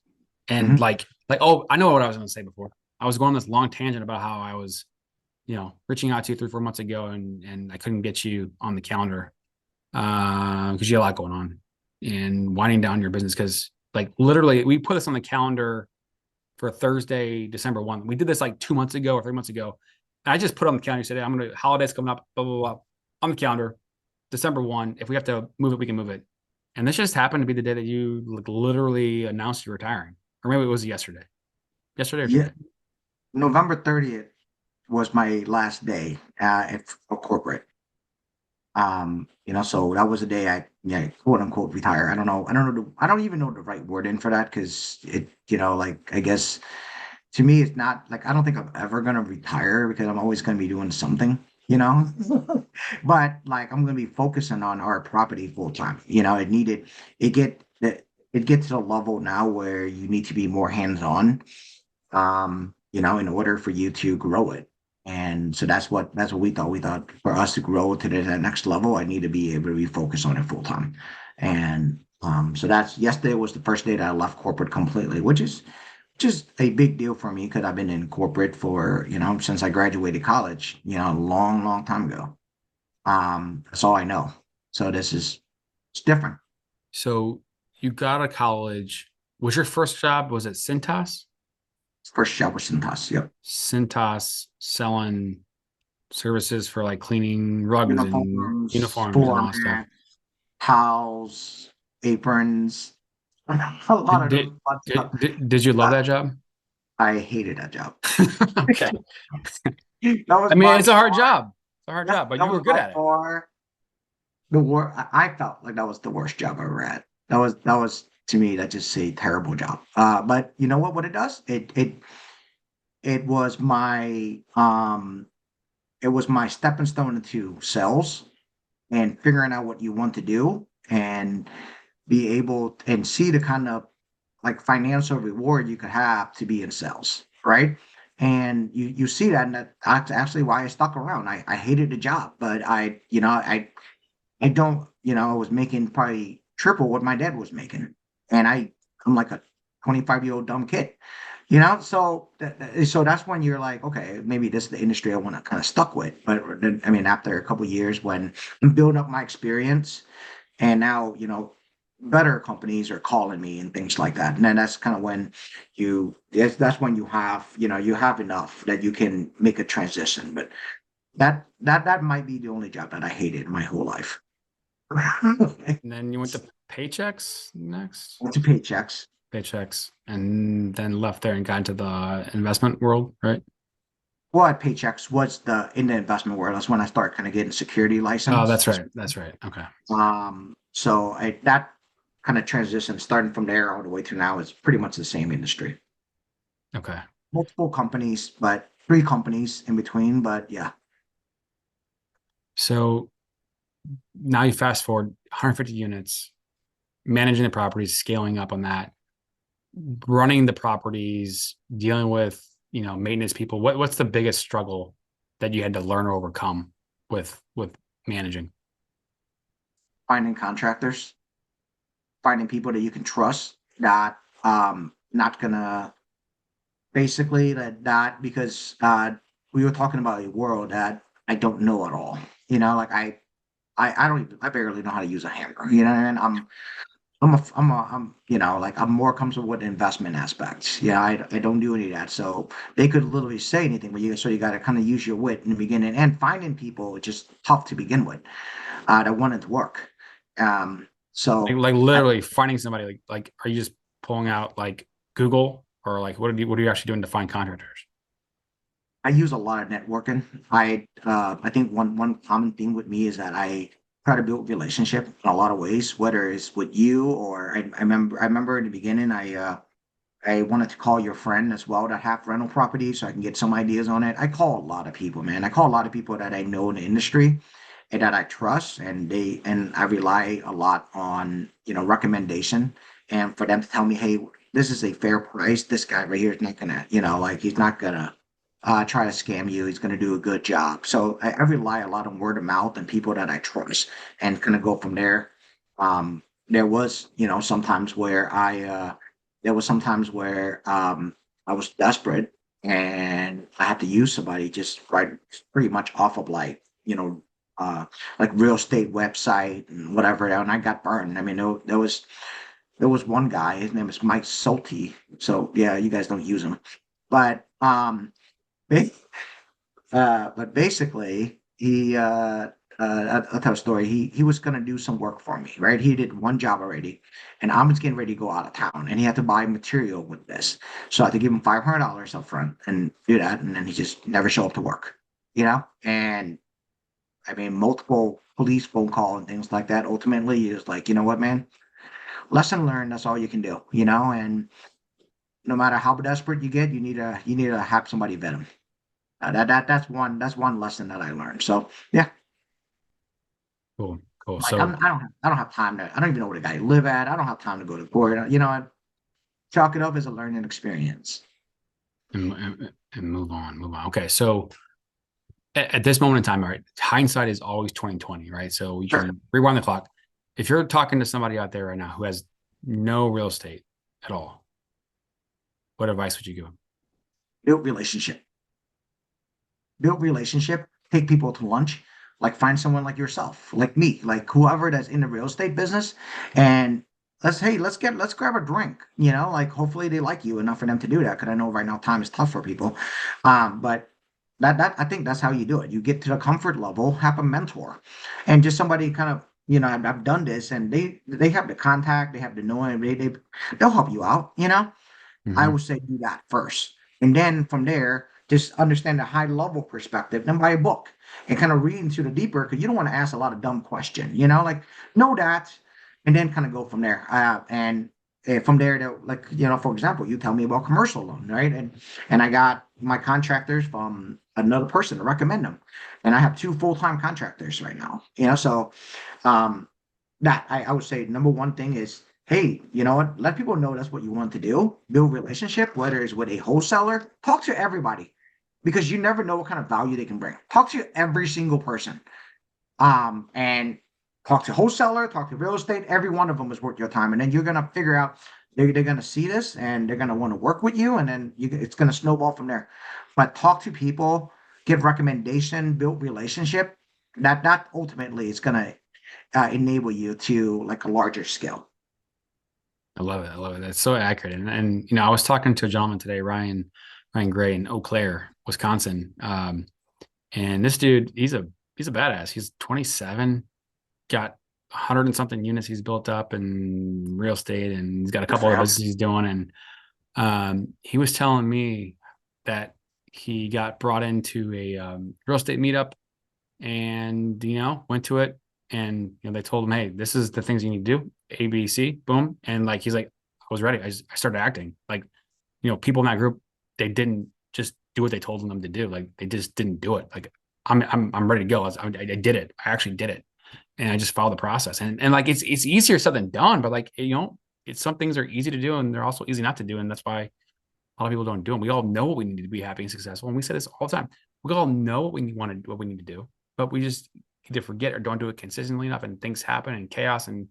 and Hmm. like oh, I know what I was going to say before. I was going on this long tangent about how I was, reaching out to you 3-4 months ago, and I couldn't get you on the calendar because you had a lot going on and winding down your business. Because like literally, we put this on the calendar for Thursday, December 1. We did this like 2 months ago or 3 months ago. And I just put on the calendar. You said, hey, I'm gonna holidays coming up, blah blah blah, on the calendar, December 1. If we have to move it, we can move it. And this just happened to be the day that you like literally announced you're retiring, or maybe it was yesterday or Yeah. today. November 30th was my last day for corporate. So that was the day I, yeah, quote unquote, retire. I don't even know the right word in for that, because like, I guess to me it's not like, I don't think I'm ever gonna retire, because I'm always gonna be doing something, you know. But like, I'm gonna be focusing on our property full time. It needed it get it gets to a level now where you need to be more hands-on, in order for you to grow it. And so that's what we thought. We thought for us to grow to the next level, I need to be able to be focused on it full time. And so that's yesterday was the first day that I left corporate completely, which is a big deal for me because I've been in corporate for, since I graduated college, a long, long time ago. That's all I know. So it's different. So you got out of college. Was your first job, was it Cintas? First job was Cintas. Yep. Cintas selling services for like cleaning rugs and Uniforms, uniforms and floor all that stuff. mats, towels, aprons, a lot Did of did those fun stuff. did you love Uh, that job? I hated that job. Okay. That was I mean, by it's a hard far, job. It's a hard yeah, job, but that you was were good by at it. far the worst. I felt like that was the worst job I ever had. That was to me, that just a terrible job. But you know what it does? It was my stepping stone into sales and figuring out what you want to do and be able and see the kind of like financial reward you could have to be in sales, right? And you see that, and that's actually why I stuck around. I hated the job, but I don't, I was making probably triple what my dad was making, and I'm like a 25-year-old dumb kid, so that's when you're like, okay, maybe this is the industry I want to kind of stuck with. But then, I mean, after a couple of years, when I'm building up my experience, and now better companies are calling me and things like that, and then that's kind of when that's when you have enough that you can make a transition. But that might be the only job that I hated my whole life. And then you went to Paychecks next. To paychecks. Paychecks, and then left there and got into the investment world, right? Well, at paychecks was the in the investment world. That's when I started kind of getting security Oh, license. that's right. That's right. Okay. So that kind of transition, starting from there all the way to now, is pretty much the same industry. Okay. Multiple companies, but three companies in between. But yeah, So now you fast forward 150 units, managing the properties, scaling up on that, running the properties, dealing with, maintenance people. What's the biggest struggle that you had to learn or overcome with managing? finding contractors, finding people that you can trust, that not gonna basically that because we were talking about a world that I don't know at all. Like I don't even I barely know how to use a hammer. And I'm more comfortable with the investment aspects. Yeah, I don't do any of that. So they could literally say anything, but you got to kind of use your wit in the beginning, and finding people is just tough to begin with, that wanted to work. Like, So like I, literally finding somebody, like are you just pulling out like Google, or like what are you actually doing to find contractors? I use a lot of networking. I think one common theme with me is that I try to build relationship in a lot of ways, whether it's with you or I remember in the beginning I wanted to call your friend as well that have rental properties so I can get some ideas on it. I call a lot of people, man. I call a lot of people that I know in the industry and that I trust, and I rely a lot on recommendation, and for them to tell me, hey, this is a fair price. This guy right here is not gonna, like he's not gonna try to scam you. He's gonna do a good job. So I rely a lot on word of mouth and people that I trust, and kind of go from there. There was, sometimes where I was desperate and I had to use somebody just right pretty much off of like real estate website and whatever, and I got burned. I mean, there was one guy, his name is Mike Solti. So yeah, you guys don't use him. But ba- but basically, I'll tell a story. He was gonna do some work for me, right? He did one job already, and I was getting ready to go out of town, and he had to buy material with this. So I had to give him $500 up front and do that, and then he just never showed up to work, And I mean, multiple police phone call and things like that. Ultimately, he was like, you know what, man? Lesson learned. That's all you can do, And no matter how desperate you get, you need to have somebody vet him. That's one lesson that I learned. So yeah, Cool. Cool. Like So I don't have time to. I don't even know where the guy live at. I don't have time to go to court. You know, I chalk it up as a learning experience. and move on. Okay. So at this moment in time, all right, hindsight is always 2020, right? So we Sure. can rewind the clock. If you're talking to somebody out there right now who has no real estate at all, what advice would you give them? Build relationship. Build relationship. Take people to lunch. Like find someone like yourself, like me, like whoever that's in the real estate business, and let's grab a drink. You know, like hopefully they like you enough for them to do that. Because I know right now time is tough for people, but that I think that's how you do it. You get to the comfort level, have a mentor, and just somebody kind of I've done this, and they have the contact, they have the knowing, they'll help you out. You know, I Mm-hmm. would say do that first. And then from there, just understand the high level perspective, then buy a book and kind of read into the deeper because you don't want to ask a lot of dumb questions, like know that, and then kind of go from there. And from there to like, for example, you tell me about commercial loan, right? And I got my contractors from another person to recommend them. And I have two full-time contractors right now, so um that I would say number one thing is, hey, you know what? Let people know that's what you want to do. Build relationship, whether it's with a wholesaler, talk to everybody because you never know what kind of value they can bring. Talk to every single person. And talk to wholesaler, talk to real estate. Every one of them is worth your time. And then you're gonna figure out they're gonna see this and they're gonna want to work with you, and then it's gonna snowball from there. But talk to people, give recommendation, build relationship. That ultimately is gonna enable you to like a larger scale. I love it. I love it. That's so accurate. And I was talking to a gentleman today, Ryan Gray in Eau Claire, Wisconsin. And this dude, he's a badass. He's 27, got 100 and something units he's built up in real estate, and he's got a Good couple for other him. businesses he's doing. And he was telling me that he got brought into a real estate meetup and went to it, and they told him, hey, this is the things you need to do, A, B, C, boom. And like he's like, I was ready. I started acting. Like, people in that group, they didn't just do what they told them to do. Like they just didn't do it. Like I'm ready to go. I did it. I actually did it, and I just followed the process. And like it's easier said than done, but like it's some things are easy to do and they're also easy not to do, and that's why a lot of people don't do them. We all know what we need to be happy and successful, and we say this all the time. We all know what we need to do, but we just either forget or don't do it consistently enough, and things happen and chaos and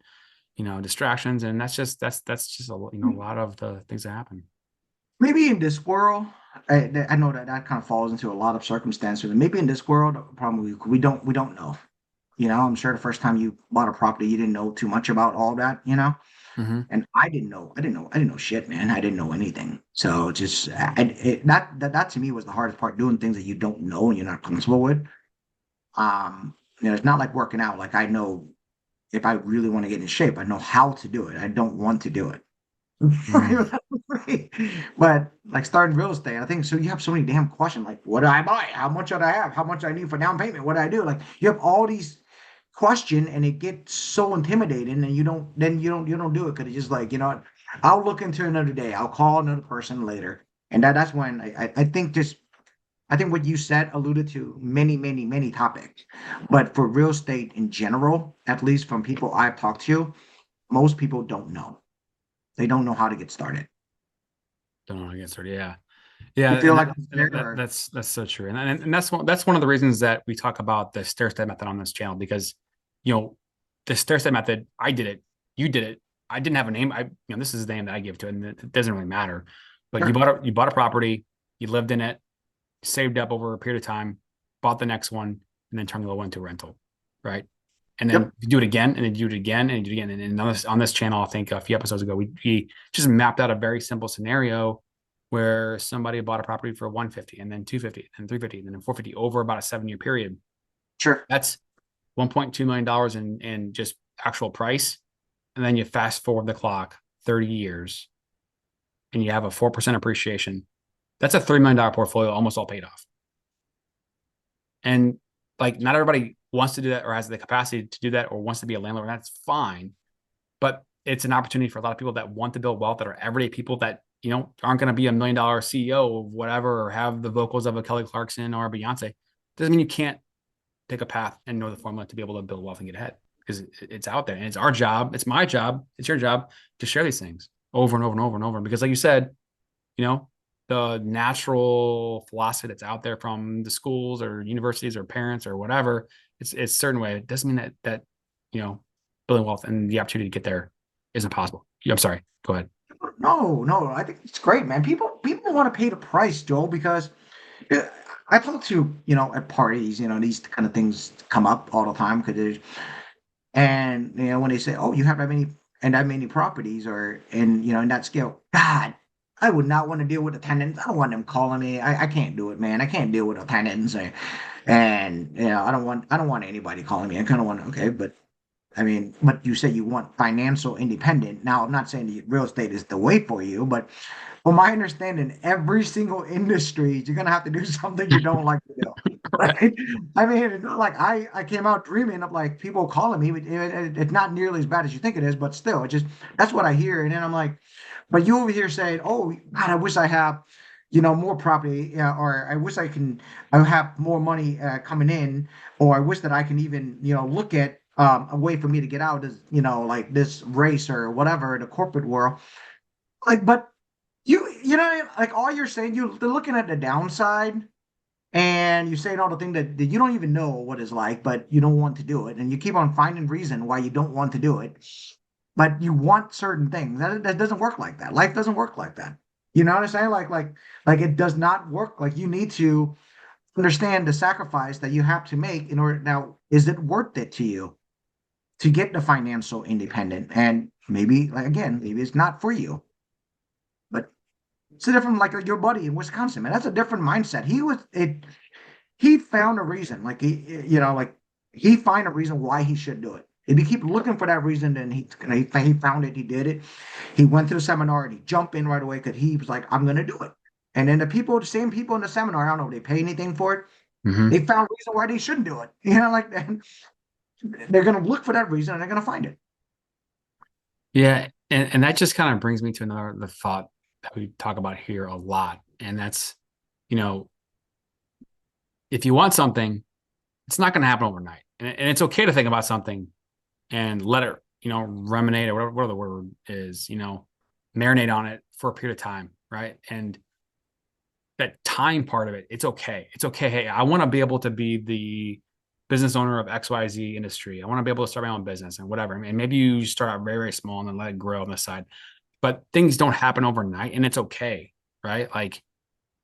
distractions, and that's just a lot of the things that happen. Maybe in this world, I know that kind of falls into a lot of circumstances. And maybe in this world, probably we don't know. I'm sure the first time you bought a property, you didn't know too much about all that. Mm-hmm. And I didn't know shit, man. I didn't know anything. So just that to me was the hardest part, doing things that you don't know and you're not comfortable with. It's not like working out. Like I know if I really want to get in shape, I know how to do it. I don't want to do it. Mm-hmm. But like starting real estate, I think so. You have so many damn questions like, what do I buy? How much should I have? How much I need for down payment? What do I do? Like you have all these questions, and it gets so intimidating, and you don't do it because it's just like I'll look into it another day. I'll call another person later, and that's when I think just I think what you said alluded to many many many topics, but for real estate in general, at least from people I've talked to, most people don't know. They don't know how to get started. Don't know, I guess, or You yeah, feel and like it's there, or that's so true, and that's one of the reasons that we talk about the stair step method on this channel, because you know the stair step method, I did it, you did it, I didn't have a name, this is the name that I give to it, and it doesn't really matter, but sure. you bought a property, you lived in it, saved up over a period of time, bought the next one, and then turned the low into a rental, right? And then Yep. you do it again, and then you do it again, and you do it again. And on this channel, I think a few episodes ago, we just mapped out a very simple scenario where somebody bought a property for 150, and then 250, and 350, and then 450 over about a 7-year period. Sure. That's $1.2 million in just actual price. And then you fast forward the clock 30 years and you have a 4% appreciation. That's a $3 million portfolio, almost all paid off. And like, not everybody wants to do that or has the capacity to do that or wants to be a landlord. That's fine. But it's an opportunity for a lot of people that want to build wealth, that are everyday people that, aren't going to be $1 million CEO of whatever, or have the vocals of a Kelly Clarkson or a Beyonce. Doesn't mean you can't take a path and know the formula to be able to build wealth and get ahead. because it's out there, and it's our job. It's my job. It's your job to share these things over and over and over and over. Because like you said, you know, the natural philosophy that's out there from the schools or universities or parents or whatever, it's a certain way. It doesn't mean that building wealth and the opportunity to get there isn't possible. I'm sorry. Go ahead. No, no, I think it's great, man. People want to pay the price, Joel, because uh, I talk to, at parties, these kind of things come up all the time because and when they say, "Oh, you have that many properties," or in that scale, God, I would not want to deal with attendants. I don't want them calling me. I can't do it, man. I can't deal with attendants, and I don't want anybody calling me. I kind of want okay, but I mean, but you say you want financial independent. Now, I'm not saying that real estate is the way for you, but from my understanding, every single industry, you're gonna have to do something you don't like to do. Right. Right? I mean, it's not like I came out dreaming of like people calling me. It's not nearly as bad as you think it is, but still, it just that's what I hear. And then I'm like, but you over here saying, "Oh God, I wish I have, more property, or I wish I have more money coming in, or I wish that I can even, look at a way for me to get out of, like this race or whatever, the corporate world." Like, but like all you're saying, they're looking at the downside and you're saying all the things that you don't even know what it's like, but you don't want to do it. And you keep on finding reason why you don't want to do it, but you want certain things. That doesn't work like that. Life doesn't work like that. You know what I'm saying? Like it does not work. Like you need to understand the sacrifice that you have to make in order. Now, is it worth it to you to get the financial independent? And maybe, like again, maybe it's not for you, but it's a different, like your buddy in Wisconsin, man. That's a different mindset. He found a reason, like like he find a reason why he should do it. If you keep looking for that reason, then he found it. He did it. He went to the seminar and he jumped in right away because he was like, I'm gonna do it. And then the same people in the seminar, I don't know if they pay anything for it. Mm-hmm. They found a reason why they shouldn't do it. Like they're gonna look for that reason and they're gonna find it. Yeah, and that just kind of brings me to another the thought that we talk about here a lot, and that's, you know, if you want something, it's not going to happen overnight, and it's okay to think about something and let it, ruminate or whatever the word is, marinate on it for a period of time, right? And that time part of it, it's okay. It's okay. Hey, I want to be able to be the business owner of XYZ industry. I want to be able to start my own business and whatever. And maybe you start out very, very small and then let it grow on the side. But things don't happen overnight and it's okay. Right. Like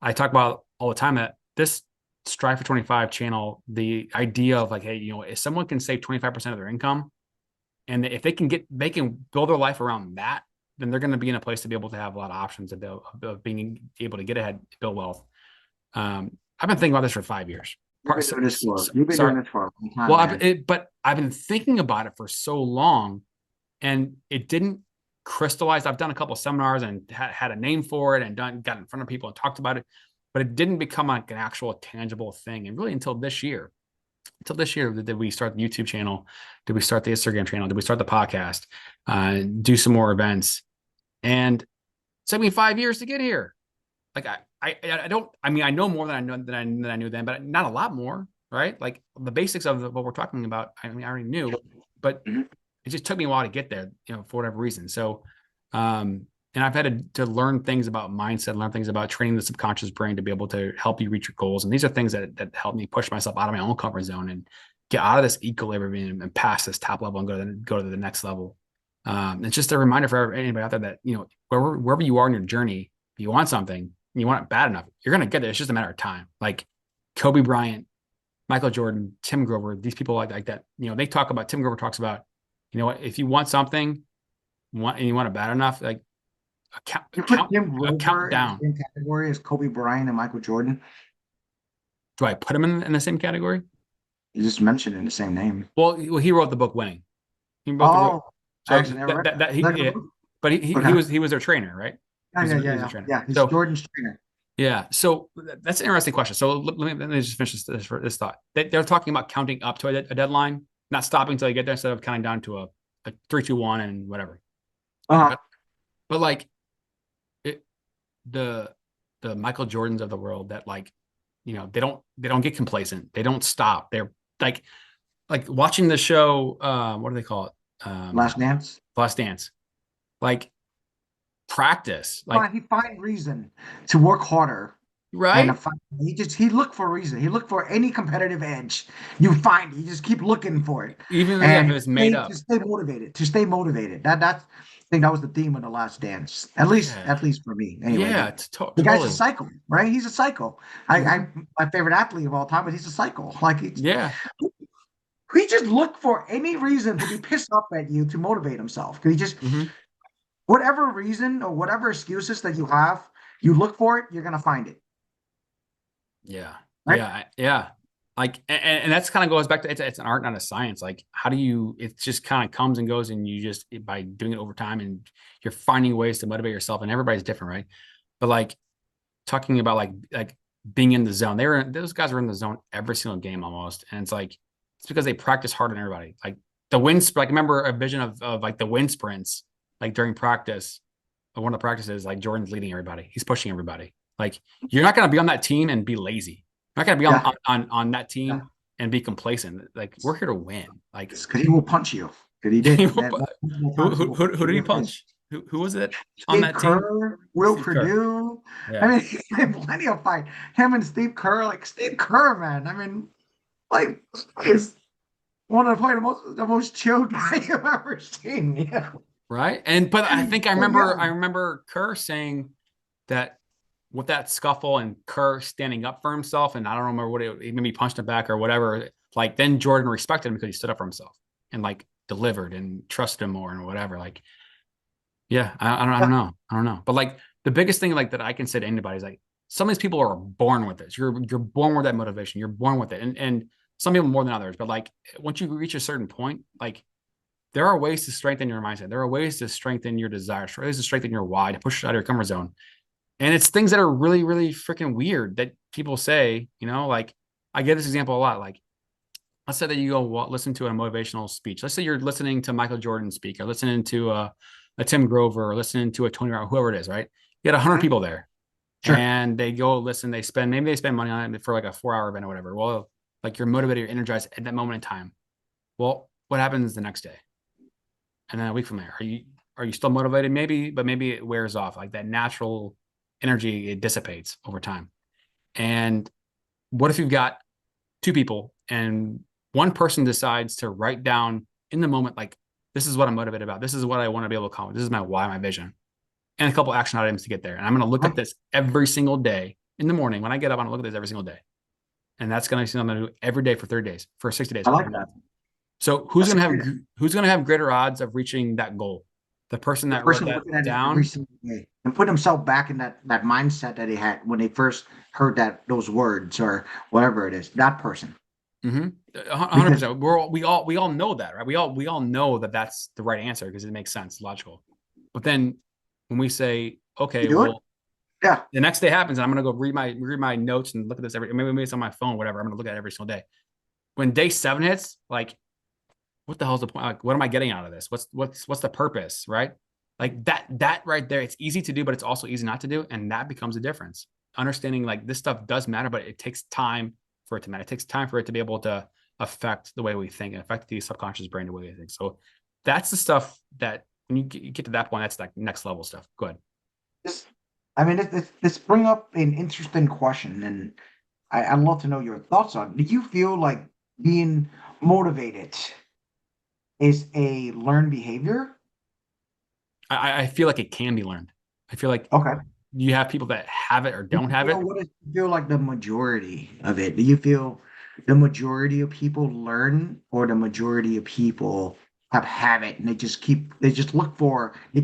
I talk about all the time that this Strive for 25 channel, the idea of like, hey, if someone can save 25% of their income and if they can build their life around that, then they're going to be in a place to be able to have a lot of options of being able to get ahead, build wealth. I've been thinking about this for 5 years. You've been doing Sorry. this for a long time, Well, man. but I've been thinking about it for so long, and it didn't crystallize. I've done a couple of seminars and had a name for it, and got in front of people and talked about it, but it didn't become like an actual tangible thing. And really, until this year, did we start the YouTube channel? Did we start the Instagram channel? Did we start the podcast? Do some more events? And it took me 5 years to get here. Like I don't. I mean, I know more than I knew then, but not a lot more, right? Like the basics of what we're talking about. I mean, I already knew, but Mhm. it just took me a while to get there, for whatever reason. So, and I've had to learn things about mindset, learn things about training the subconscious brain to be able to help you reach your goals. And these are things that help me push myself out of my own comfort zone and get out of this equilibrium and pass this top level and go to the next level. It's just a reminder for anybody out there that, wherever you are in your journey, if you want something and you want it bad enough, you're going to get there. It's just a matter of time. Like Kobe Bryant, Michael Jordan, Tim Grover, these people like that, they talk about, Tim Grover talks about, if you want something, and you want it bad enough, like You put Jim a Grover in the countdown. same category as Kobe Bryant and Michael Jordan. Do I put him in the same category? You just mentioned in the same name. Well, he wrote the book Winning. He wrote the book. Oh, I So actually never read that that. that Is he that a good yeah, book? but Okay. he was their trainer, right? Yeah, yeah, yeah, He was a yeah. trainer. Yeah, he's So Jordan's trainer. yeah, so that's an interesting question. So let me just finish this thought. They're talking about counting up to a deadline, not stopping until you get there, instead of counting down to a 3, 2, 1, and whatever. Uh-huh. But like it, the Michael Jordans of the world that, like, they don't get complacent. They don't stop. They're like like watching the show, what do they call it? Last Dance. Last Dance. Like practice, like He find reason to work harder and right? he looked for a reason. He looked for any competitive edge. You find it. You just keep looking for it, Even yeah, if and it's made to up. stay motivated. To stay motivated. That's I think that was the theme of the Last Dance. Yeah. At least for me. Anyway, Yeah, but the guy's a totally. psycho, right? He's a psycho. Hmm. My favorite athlete of all time, but he's a psycho. Like Yeah. he just looked for any reason to be pissed off at you to motivate himself. Because he just Hmm. whatever reason or whatever excuses that you have, you look for it, you're gonna find it. Yeah. Right? Yeah. Like, and that's kind of goes back to it's an art, not a science. Like, how do you, it just kind of comes and goes, and you just, by doing it over time and you're finding ways to motivate yourself, and everybody's different, right? But like, talking about like being in the zone, those guys were in the zone every single game almost. And it's like, it's because they practice harder than everybody. Like, like, remember a vision of like the wind sprints, like during practice, one of the practices, like Jordan's leading everybody. He's pushing everybody. Like, you're not going to be on that team and be lazy. You're not going to be Yeah, on that yeah. team and be complacent. Like, we're here to win. Like, Because he will punch you. Because he did. who, Multiple who, times he who, will punch who you did he with his punch? Who was it on Steve that team? Kerr, Will Steve Kerr. Purdue. I Yeah. mean, he had plenty of fight. Him and Steve Kerr, like Steve Kerr, man. I mean, like is one of the most chill guy you've ever seen. Yeah. Right. But I think So yeah, I remember Kerr saying that with that scuffle and Kerr standing up for himself, and I don't remember what he maybe punched him back or whatever. Like, then Jordan respected him because he stood up for himself and like delivered and trusted him more and whatever. Like, yeah, I don't yeah, know. I don't know. But like, the biggest thing like that I can say to anybody is like, some of these people are born with this. You're born with that motivation. You're born with it. And some people more than others. But like, once you reach a certain point, like, there are ways to strengthen your mindset. There are ways to strengthen your desires, ways to strengthen your why, to push you out of your comfort zone. And it's things that are really, really freaking weird that people say, like, I give this example a lot. Like, let's say that you go listen to a motivational speech. Let's say you're listening to Michael Jordan speak, or listening to a Tim Grover, or listening to a Tony Robbins, whoever it is, right? You had 100 mhm, people there, sure. and they go listen. Maybe they spend money on it for like a 4 hour event or whatever. Well, like, you're motivated, you're energized at that moment in time. Well, what happens the next day? And then a week from there, are you still motivated? Maybe, but maybe it wears off. Like, that natural energy, it dissipates over time. And what if you've got two people and one person decides to write down in the moment, like, this is what I'm motivated about, this is what I want to be able to accomplish, this is my why, my vision, and a couple action items to get there. And I'm going to look at Mhm. this every single day in the morning when I get up. I'm going to look at this every single day, and that's going to be something I'm going to do every day for 30 days, for 60 days, I for a like that. month. So That's a great. who's going to have greater odds of reaching that goal? The person The that wrote person that looking at it every down. single day and put himself back in that mindset that he had when they first heard those words or whatever it is. That person, Mm-hmm. because 100%. We all know that, right? We all know that that's the right answer because it makes sense, logical. But then when we say, you okay, do it. well, Yeah, the next day happens, and I'm gonna go read my notes and look at this maybe it's on my phone, whatever. I'm gonna look at it every single day. When day 7 hits, like, what the hell's the point? Like, what am I getting out of this? What's the purpose, right? Like, that right there, it's easy to do, but it's also easy not to do, and that becomes a difference. Understanding, like, this stuff does matter, but it takes time for it to matter. It takes time for it to be able to affect the way we think and affect the subconscious brain the way we think. So that's the stuff that when you get to that point, that's like next level stuff. Good. this. I mean, this bring up an interesting question, and I'd love to know your thoughts on. Do you feel like being motivated is a learned behavior? I feel like it can be learned. I feel like Okay. you have people that have it or Do don't you have feel it. what is you feel like the majority of it? Do you feel the majority of people learn or the majority of people have it and they just they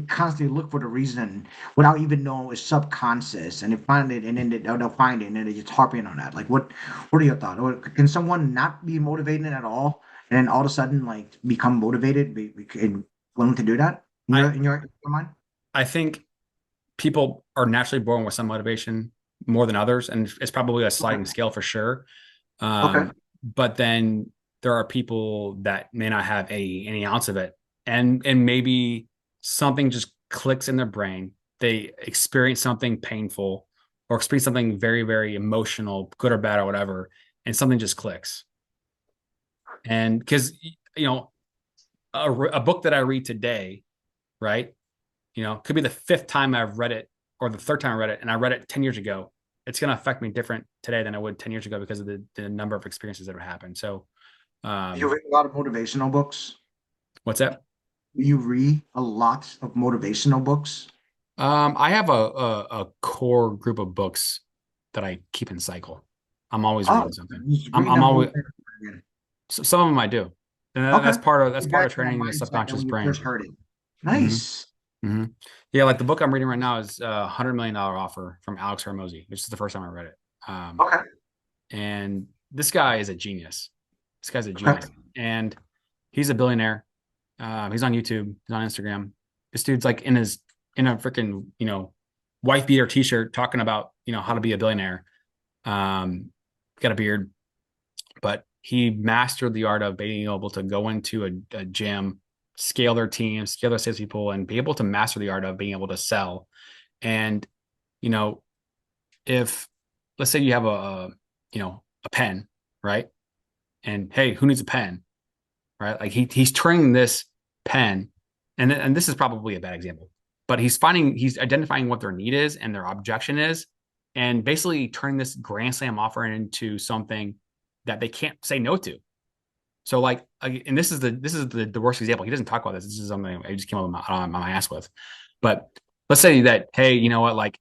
constantly look for the reason without even knowing it's subconscious and they find it and then they'll find it and then they just harping on that. Like what are your thoughts? Or can someone not be motivated at all and then all of a sudden like become motivated and willing to do that in I your mind? I think people are naturally born with some motivation more than others, and it's probably a sliding Okay. scale for sure. Okay. But then there are people that may not have any ounce of it, and maybe something just clicks in their brain. They experience something painful or experience something very, very emotional, good or bad or whatever, and something just clicks. And because, a book that I read today, right? Could be the fifth time I've read it or the third time I read it, and I read it 10 years ago. It's going to affect me different today than I would 10 years ago because of the number of experiences that have happened. So, You read a lot of motivational books. what's that? You read a lot of motivational books. I have a core group of books that I keep in cycle. I'm always Oh, reading something. you should I'm, read I'm them always over again. some of them I do, and Okay. that's You part got of that training the mindset that subconscious when you first brain. heard it. Hmm. Nice. Hmm. Yeah, like the book I'm reading right now is $100 million offer from Alex Hormozy, which is the first time I read it. Okay. And this guy is a genius. This guy's a Okay. genius, and he's a billionaire. He's on YouTube. He's on Instagram. This dude's like in a freaking wife beater t-shirt talking about how to be a billionaire. Got a beard, but he mastered the art of being able to go into a gym, scale their team, scale their salespeople, and be able to master the art of being able to sell. And you know, if let's say you have a pen, right? And hey, who needs a pen, right? Like he's turning this pen, and this is probably a bad example, but he's identifying what their need is and their objection is, and basically turning this grand slam offer into something that they can't say no to. So like, and this is the worst example. He doesn't talk about this. This is something I just came up on my ass with. But let's say that, hey, you know what, like,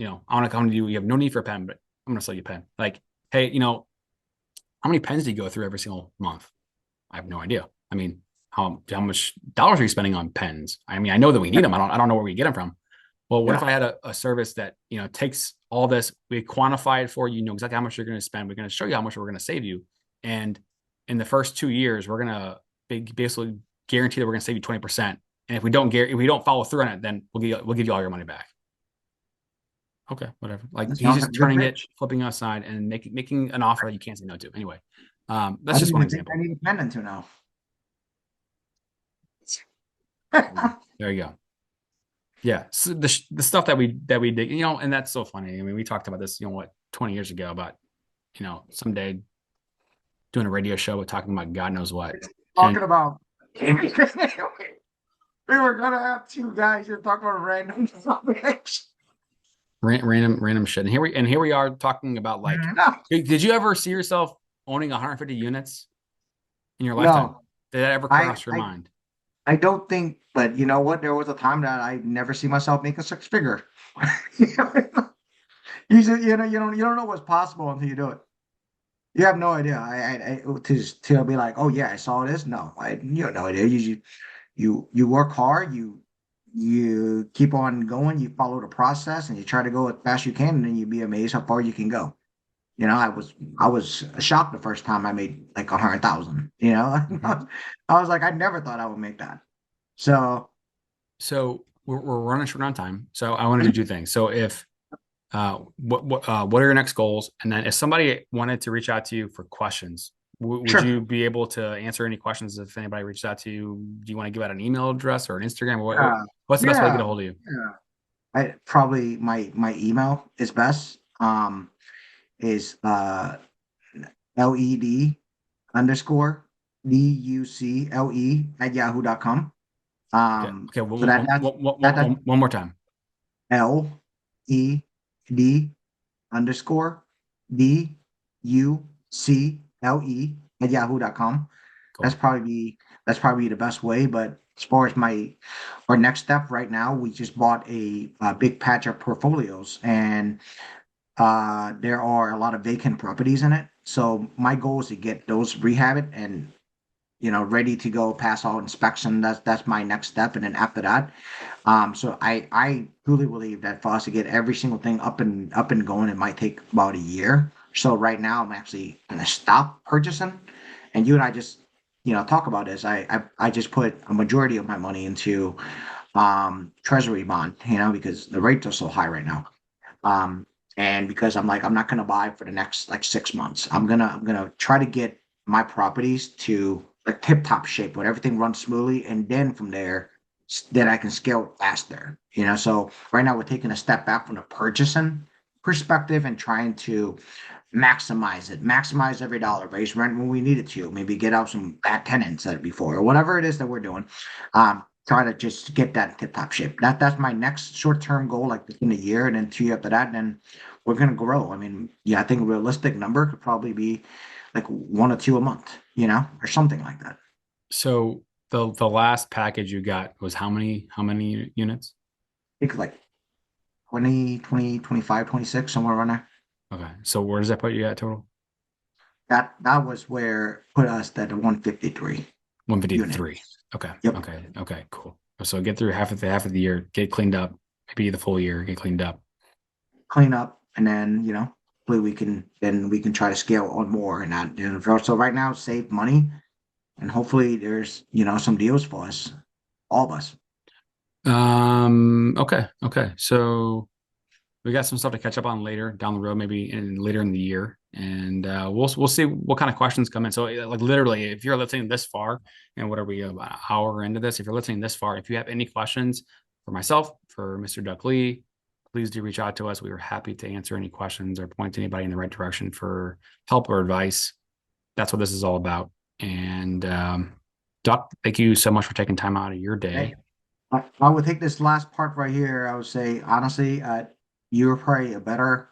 I want to come to you. You have no need for a pen, but I'm going to sell you a pen. Like, hey, how many pens do you go through every single month? I have no idea. I mean, how much dollars are you spending on pens? I mean, I know that we need them. I don't know where we get them from. Well, what if Yeah. I had a service that takes all this, we quantify it for you, you know exactly how much you're going to spend. We're going to show you how much we're going to save you, and in the first 2 years, we're going to basically guarantee that we're going to save you 20%. And if we don't follow through on it, then we'll give you all your money back. Okay, whatever. Like That he's sounds like just a good turning it, pitch. flipping it aside, and making an offer that you can't say no to. Anyway, I that's don't just one even think I example. need a pen until now. There you go. Yeah, so the stuff that we did, and that's so funny. I mean, we talked about this, 20 years ago about, someday doing a radio show with talking about God knows what, Talking and about we were gonna have two guys here talking about random topics. random shit. And here we are talking about like, did you ever see yourself owning 150 units in your lifetime? No, Did that ever I, cross your I mind? I don't think, but you know what? There was a time that I never see myself making six figure. You don't know what's possible until you do it. You have no idea. To be like, oh yeah, I saw this. No, you have no idea. You work hard. You keep on going. You follow the process, and you try to go as fast as you can, and then you'd be amazed how far you can go. I was shocked the first time I made like 100,000. Mhm. I was like, I never thought I would make that. So So we're running short on time. So I want to do two things. So if what are your next goals? And then if somebody wanted to reach out to you for questions, would sure. you be able to answer any questions if anybody reached out to you? Do you want to give out an email address or an Instagram? Uh, What's the best way to get yeah, a hold of you? yeah. I probably my email is best. Is LED underscore DUCLE@yahoo.com. Okay. Okay. So that's One more time. LED underscore DUCLE@yahoo.com. That's Cool. probably that's probably the best way. But as far as our next step right now, we just bought a big patch of portfolios, and there are a lot of vacant properties in it. So my goal is to get those rehabbed and ready to go pass all inspection. That's my next step. And then after that, so I truly believe that for us to get every single thing up and going, it might take about a year. So right now I'm actually gonna stop purchasing, and you and I just talk about this. I just put a majority of my money into treasury bond, because the rates are so high right now. Um, and because I'm like, I'm not gonna buy for the next like 6 months. I'm gonna try to get my properties to like tip top shape where everything runs smoothly, and then from there, then I can scale faster. So right now we're taking a step back from the purchasing perspective and trying to maximize every dollar, raise rent when we needed to, maybe get out some bad tenants that before, or whatever it is that we're doing. Try to just get that tip top shape. That's my next short term goal, like within a year, and then 2 years after that, and then we're gonna grow. I mean, yeah, I think a realistic number could probably be like 1 or 2 a month, or something like that. So the last package you got was how many units? I think like 25, 26, somewhere around there. Okay. So where does that put you at total? That was where put us at the 153 unit. 153. Okay. Yep. Okay. Cool. So get through half of the year, get cleaned up, maybe the full year, get cleaned up. Clean up, and then hopefully we can try to scale on more and not. So right now, save money, and hopefully there's some deals for us, all of us. Okay. So we got some stuff to catch up on later down the road, maybe later in the year, and we'll see what kind of questions come in. So like literally, if you're listening this far, and what are we about an hour into this? If you're listening this far, if you have any questions for myself, for Mr. Duck Lee, please do reach out to us. We were happy to answer any questions or point anybody in the right direction for help or advice. That's what this is all about. And Duck, thank you so much for taking time out of your day. Hey, I would take this last part right here. I would say honestly, you're probably a better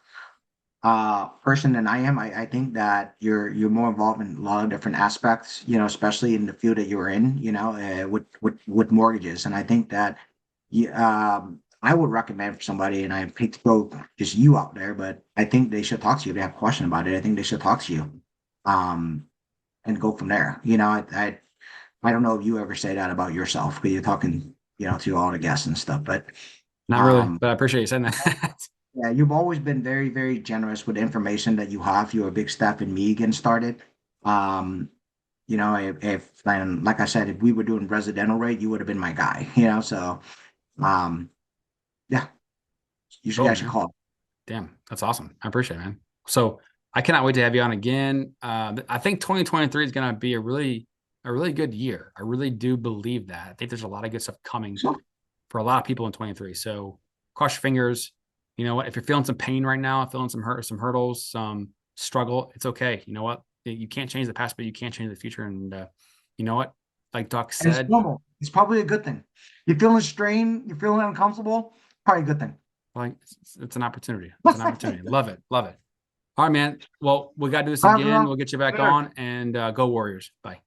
person than I am. I think that you're more involved in a lot of different aspects, especially in the field that you're in, with mortgages. And I think that I would recommend for somebody, and I hate to throw just you out there, but I think they should talk to you if they have a question about it. I think they should talk to you, and go from there. I don't know if you ever say that about yourself, because you're talking, to all the guests and stuff, but Not really, but I appreciate you saying that. yeah, you've always been very, very generous with the information that you have. You're a big step in me getting started. Um, if and like I said, if we were doing residential rate, you would have been my guy. So um, yeah, you should Cool, actually man. call. Damn, that's awesome. I appreciate it, man. So I cannot wait to have you on again. I think 2023 is going to be a really good year. I really do believe that. I think there's a lot of good stuff coming for a lot of people in 23. So cross your fingers. You know what? If you're feeling some pain right now, feeling some hurdles, some struggle, it's okay. You know what? You can't change the past, but you can change the future. And you know what? Like Doc And it's said, normal. It's probably a good thing. You're feeling strained, you're feeling uncomfortable, probably a good thing. like it's an opportunity. It's an opportunity. Love it. Love it. All right, man. Well, we got to do this again. We'll get you back on, and go Warriors. Bye.